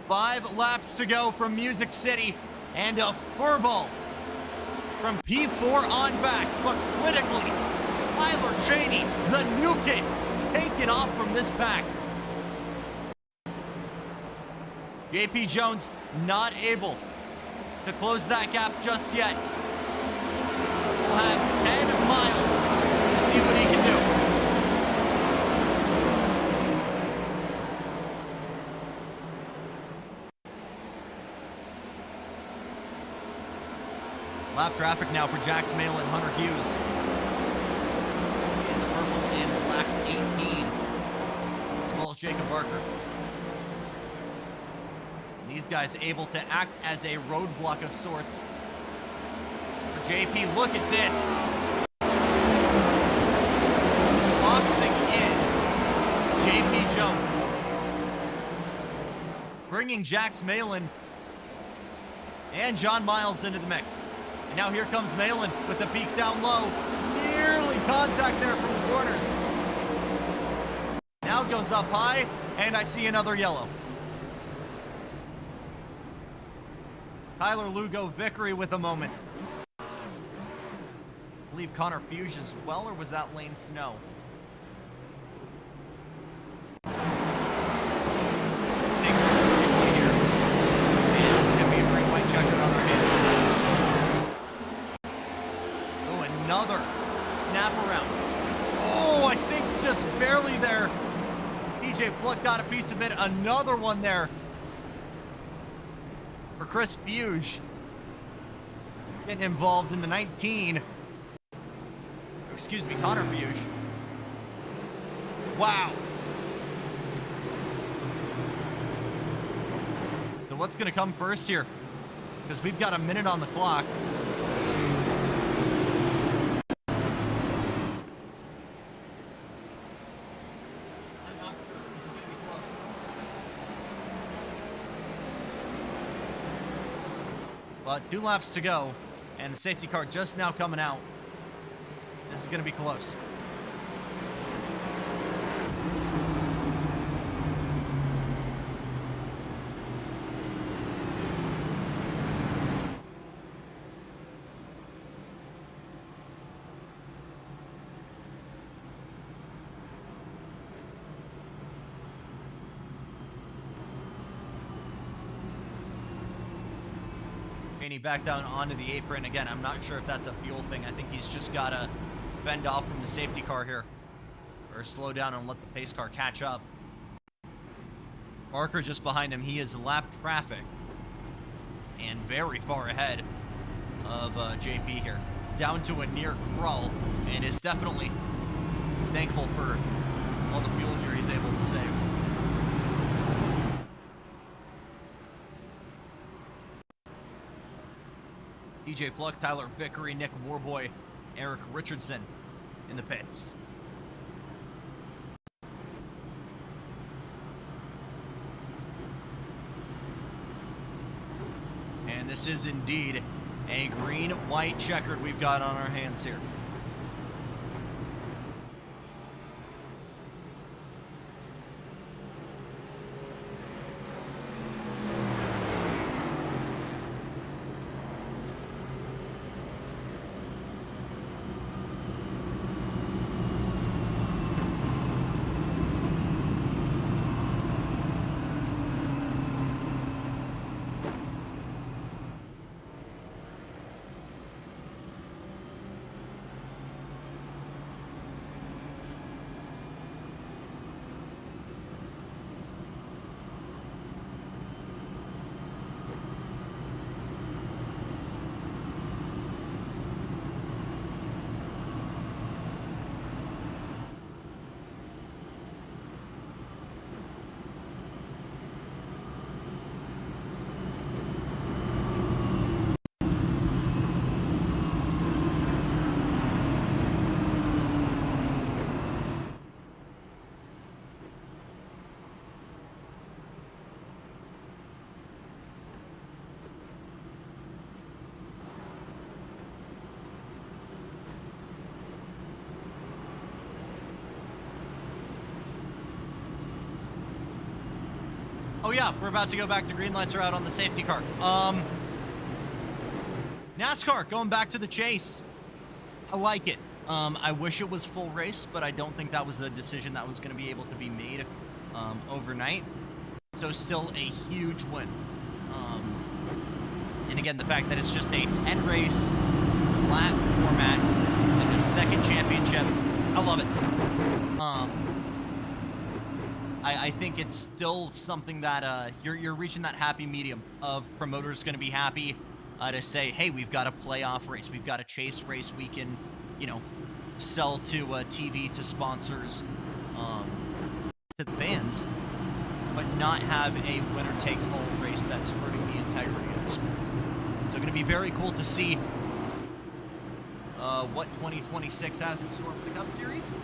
Five laps to go from Music City, and a furball from P4 on back, but critically, Tyler Cheney, the new kid, taken off from this pack. JP Jones not able to close that gap just yet. We'll have 10 miles to see what he can do. Lap traffic now for Jax Mail and Hunter Hughes. In the purple and black 18. As well as Jacob Barker. These guys able to act as a roadblock of sorts. For JP, look at this. Boxing in JP Jones. Bringing Jax Malin and John Miles into the mix. And now here comes Malin with the peak down low. Nearly contact there from the corners. Now goes up high, and I see another yellow. Tyler Lugo Vickery with a moment. I believe Connor Fuge as well, or was that Lane Snow? Take a replay here. And it's going to be a green white checkered on our hands. Oh, another snap around. Oh, I think just barely there. TJ Fluck got a piece of it. Another one there for Chris Fuge. Getting involved in the 19. Excuse me, Connor Fuge. Wow. So what's going to come first here? Because we've got a minute on the clock. I'm not sure this is going to be close. But 2 laps to go, and the safety car just now coming out. This is going to be close. Cheney back down onto the apron. Again, I'm not sure if that's a fuel thing. I think he's just got to bend off from the safety car here. Or slow down and let the pace car catch up. Barker just behind him. He is lap traffic. And very far ahead of JP here. Down to a near crawl. And is definitely thankful for all the fuel here he's able to save. DJ Fluck, Tyler Vickery, Nick Warboy, Eric Richardson in the pits. And this is indeed a green-white checkered we've got on our hands here. Oh yeah, we're about to go back to green lights are out on the safety car. NASCAR going back to the chase. I like it. I wish it was full race, but I don't think that was a decision that was going to be able to be made overnight. So still a huge win. And again, the fact that it's just a 10-race lap format and the second championship, I love it. I think it's still something that you're reaching that happy medium of promoters going to be happy to say, hey, we've got a playoff race, we've got a chase race we can, you know, sell to TV, to sponsors, to the fans, but not have a winner-take-all race that's hurting the integrity of the sport. So going to be very cool to see what 2026 has in store for the Cup Series.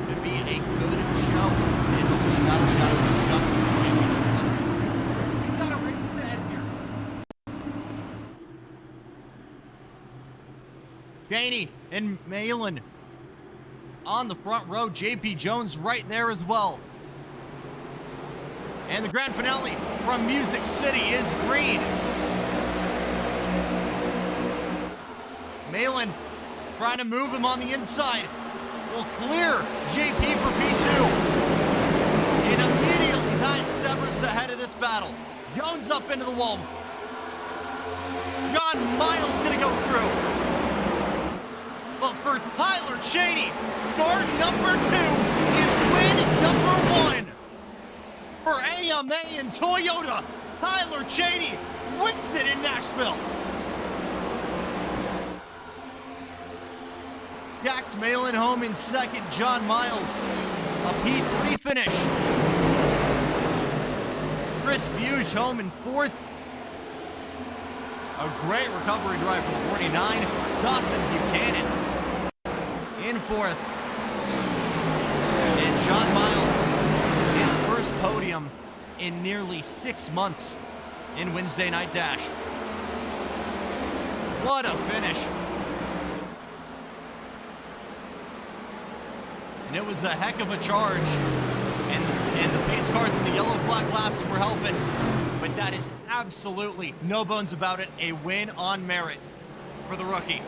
Could be a good show. And hopefully we've got a race to end here. Janie and Malin on the front row. JP Jones right there as well. And the grand finale from Music City is green. Malin trying to move him on the inside. Will clear JP for P2. And immediately that severs the head of this battle. Jones up into the wall. John Miles gonna go through. But for Tyler Cheney, start number 2 is win number 1. For AMA and Toyota, Tyler Cheney wins it in Nashville. Jax Malin home in second, John Miles, a P3 finish. Chris Fuge home in fourth. A great recovery drive for the 49. Dawson Buchanan in fourth. And John Miles, his first podium in nearly 6 months in Wednesday Night Dash. What a finish. And it was a heck of a charge. And the pace cars and the yellow flag laps were helping. But that is absolutely, no bones about it, a win on merit for the rookie.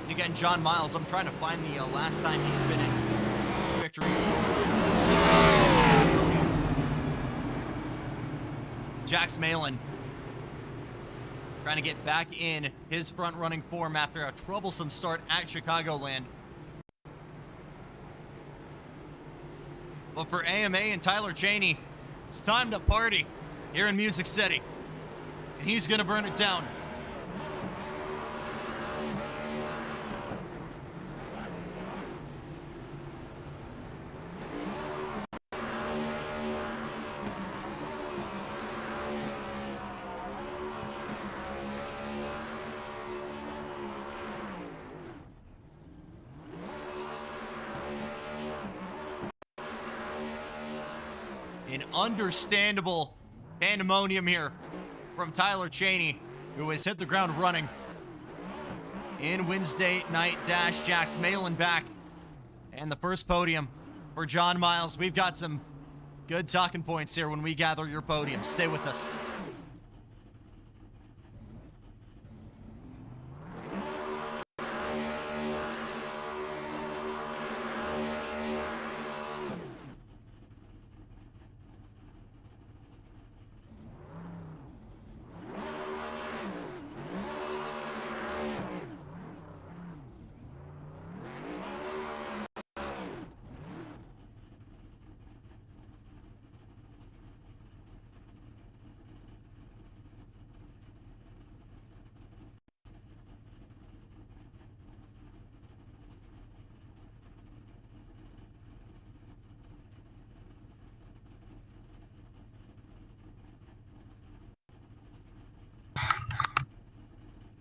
And again, John Miles, I'm trying to find the last time he's been in victory. Jax Malin trying to get back in his front-running form after a troublesome start at Chicagoland. But for AMA and Tyler Cheney, it's time to party here in Music City. And he's going to burn it down. An understandable pandemonium here from Tyler Cheney, who has hit the ground running in Wednesday Night Dash. Jax Malin back, and the first podium for John Miles. We've got some good talking points here when we gather your podium. Stay with us.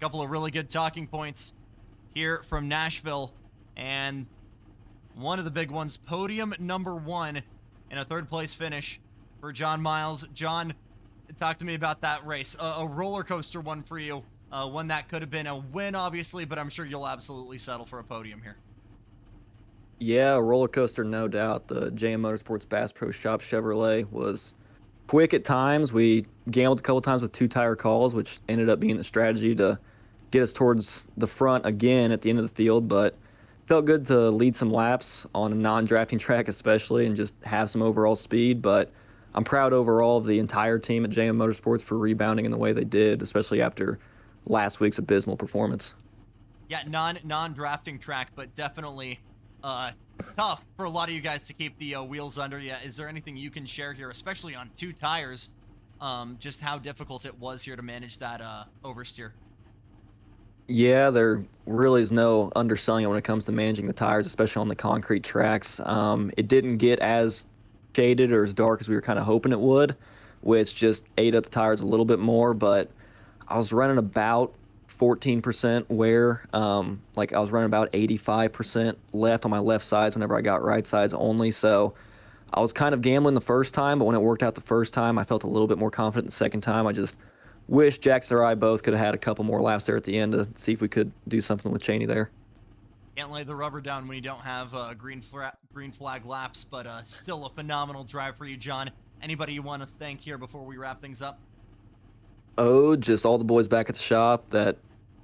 Couple of really good talking points here from Nashville, and one of the big ones, podium number 1 and a third place finish for John Miles. John, talk to me about that race. A roller coaster one for you. one that could have been a win, obviously, but I'm sure you'll absolutely settle for a podium here. Yeah, roller coaster, no doubt. The JM Motorsports Bass Pro Shop Chevrolet was quick at times. We gambled a couple times with two-tire calls, which ended up being the strategy to get us towards the front again at the end of the field, but felt good to lead some laps on a non-drafting track especially and just have some overall speed. But I'm proud overall of the entire team at JM Motorsports for rebounding in the way they did, especially after last week's abysmal performance. Yeah, non-drafting track, but definitely tough for a lot of you guys to keep the wheels under you. Is there anything you can share here, especially on two tires, just how difficult it was here to manage that oversteer? Yeah, there really is no underselling it when it comes to managing the tires, especially on the concrete tracks. It didn't get as shaded or as dark as we were kind of hoping it would, which just ate up the tires a little bit more, but I was running about 14% wear. Like I was running about 85% left on my left sides whenever I got right sides only. So I was kind of gambling the first time, but when it worked out the first time, I felt a little bit more confident the second time. I just wish Jackson or I both could have had a couple more laps there at the end to see if we could do something with Cheney there. Can't lay the rubber down when you don't have green flag laps, but still a phenomenal drive for you, John. Anybody you want to thank here before we wrap things up? Oh, just all the boys back at the shop that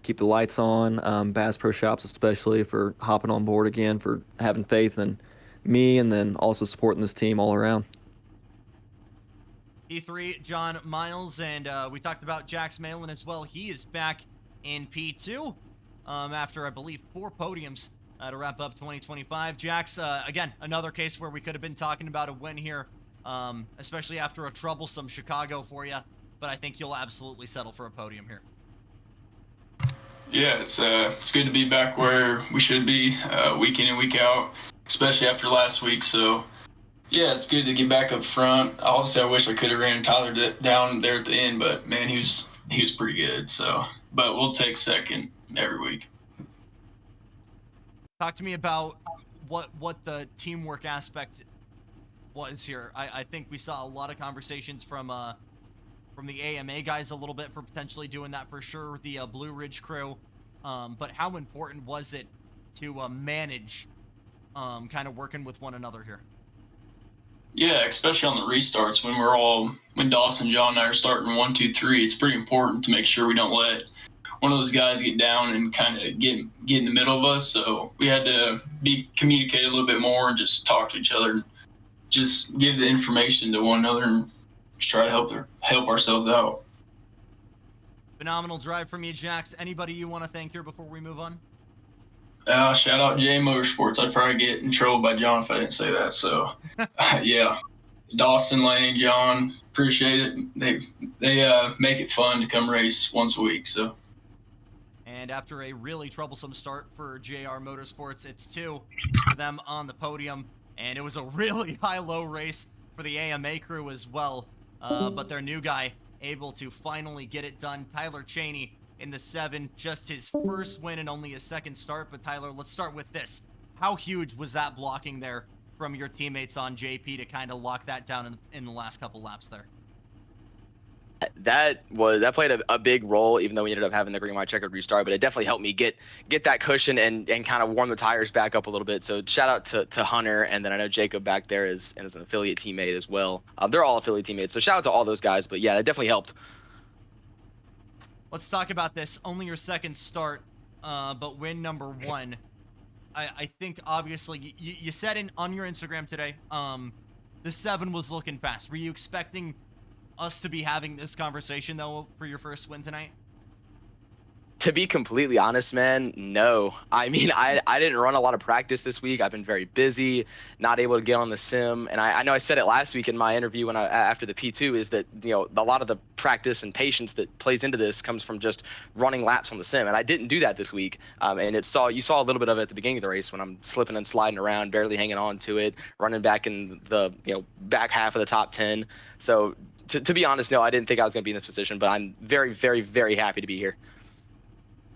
keep the lights on, Bass Pro Shops especially for hopping on board again, for having faith in me, and then also supporting this team all around. P3, John Miles, and we talked about Jax Malin as well. He is back in P2 after, I believe, 4 podiums to wrap up 2025. Jax, again, another case where we could have been talking about a win here, especially after a troublesome Chicago for you, but I think you'll absolutely settle for a podium here. Yeah, it's good to be back where we should be, week in and week out, especially after last week. So, yeah, it's good to get back up front. Obviously, I wish I could have ran Tyler down there at the end, but man, he was pretty good. So, but we'll take second every week. Talk to me about what the teamwork aspect was here. I think we saw a lot of conversations from the AMA guys a little bit for potentially doing that for sure, the Blue Ridge crew. But how important was it to manage kind of working with one another here? Yeah, especially on the restarts when Dawson, John, and I are starting 1, 2, 3, it's pretty important to make sure we don't let one of those guys get down and kind of get in the middle of us. So we had to communicate a little bit more and just talk to each other, just give the information to one another and just try to help ourselves out. Phenomenal drive from you, Jax. Anybody you want to thank here before we move on? Shout out J Motorsports. I'd probably get in trouble by John if I didn't say that. So, yeah, Dawson, Lane, John, appreciate it. They make it fun to come race once a week. So. And after a really troublesome start for JR Motorsports, it's 2 for them on the podium. And it was a really high-low race for the AMA crew as well. But their new guy able to finally get it done. Tyler Cheney in the 7, just his first win and only his second start. But Tyler, let's start with this. How huge was that blocking there from your teammates on JP to kind of lock that down in the last couple laps there? That played a big role, even though we ended up having the green white checkered restart, but it definitely helped me get that cushion and kind of warm the tires back up a little bit. So shout out to Hunter, and then I know Jacob back there is an affiliate teammate as well. They're all affiliate teammates, so shout out to all those guys. But yeah, that definitely helped. Let's talk about this. Only your second start, but win number 1. I think obviously you said on your Instagram today, the 7 was looking fast. Were you expecting us to be having this conversation though for your first win tonight? To be completely honest, man, no. I mean, I didn't run a lot of practice this week. I've been very busy, not able to get on the sim. And I know I said it last week in my interview after the P2 is that, you know, a lot of the practice and patience that plays into this comes from just running laps on the sim. And I didn't do that this week. And you saw a little bit of it at the beginning of the race when I'm slipping and sliding around, barely hanging on to it, running back in the, back half of the top 10. So to be honest, no, I didn't think I was going to be in this position, but I'm very, very, very happy to be here.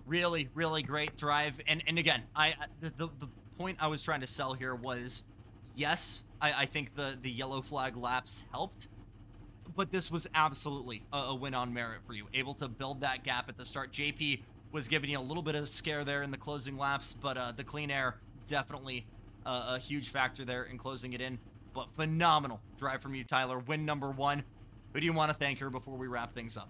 Really, really great drive. And again, the point I was trying to sell here was, yes, I think the yellow flag laps helped, but this was absolutely a win on merit for you. Able to build that gap at the start. JP was giving you a little bit of a scare there in the closing laps, but the clean air definitely a huge factor there in closing it in. But phenomenal drive from you, Tyler. Win number 1. Who do you want to thank here before we wrap things up?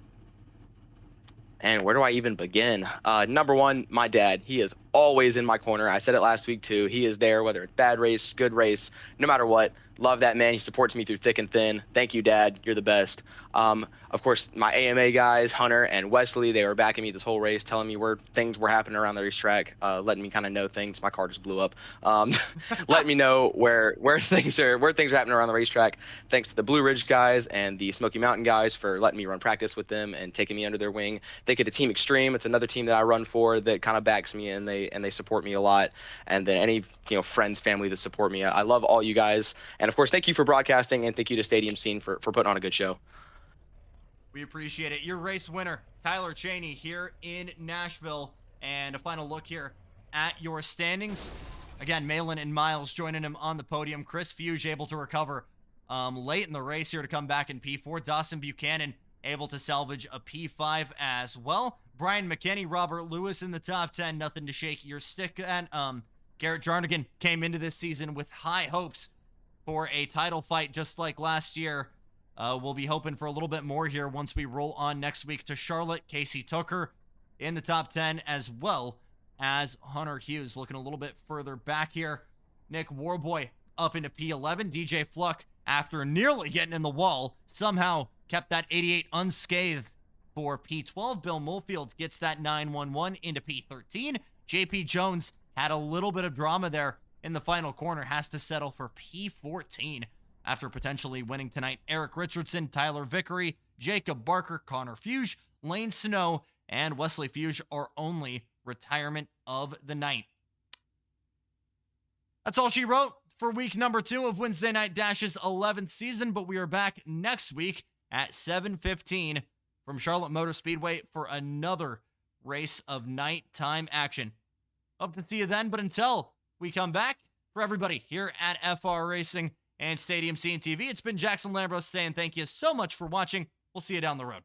And where do I even begin? Number 1, my dad. He is always in my corner. I said it last week too. He is there, whether it's bad race, good race, no matter what. Love that man. He supports me through thick and thin. Thank you, Dad. You're the best. Of course, my AMA guys, Hunter and Wesley, they were backing me this whole race, telling me where things were happening around the racetrack, letting me kind of know things. My car just blew up. Letting me know where things are happening around the racetrack. Thanks to the Blue Ridge guys and the Smoky Mountain guys for letting me run practice with them and taking me under their wing. They get to Team Extreme. It's another team that I run for that kind of backs me, and they support me a lot. And then any friends, family that support me. I love all you guys. And of course, thank you for broadcasting, and thank you to Stadium Scene for putting on a good show. We appreciate it. Your race winner, Tyler Cheney, here in Nashville. And a final look here at your standings. Again, Malin and Miles joining him on the podium. Chris Fuge able to recover late in the race here to come back in P4. Dawson Buchanan able to salvage a P5 as well. Brian McKinney, Robert Lewis in the top 10. Nothing to shake your stick at. Garrett Jarnigan came into this season with high hopes for a title fight just like last year. We'll be hoping for a little bit more here once we roll on next week to Charlotte. Casey Tucker in the top 10, as well as Hunter Hughes. Looking a little bit further back here, Nick Warboy up into P11. DJ Fluck, after nearly getting in the wall, somehow kept that 88 unscathed for P12. Bill Mulfield gets that 911 into P13. JP Jones had a little bit of drama there in the final corner, has to settle for P14 after potentially winning tonight. Eric Richardson, Tyler Vickery, Jacob Barker, Connor Fuge, Lane Snow, and Wesley Fuge are only retirement of the night. That's all she wrote for week number 2 of Wednesday Night Dash's 11th season, but we are back next week at 7:15 from Charlotte Motor Speedway for another race of nighttime action. Hope to see you then, but until we come back, for everybody here at FR Racing and Stadium Scene TV, it's been Jackson Lambros saying thank you so much for watching. We'll see you down the road.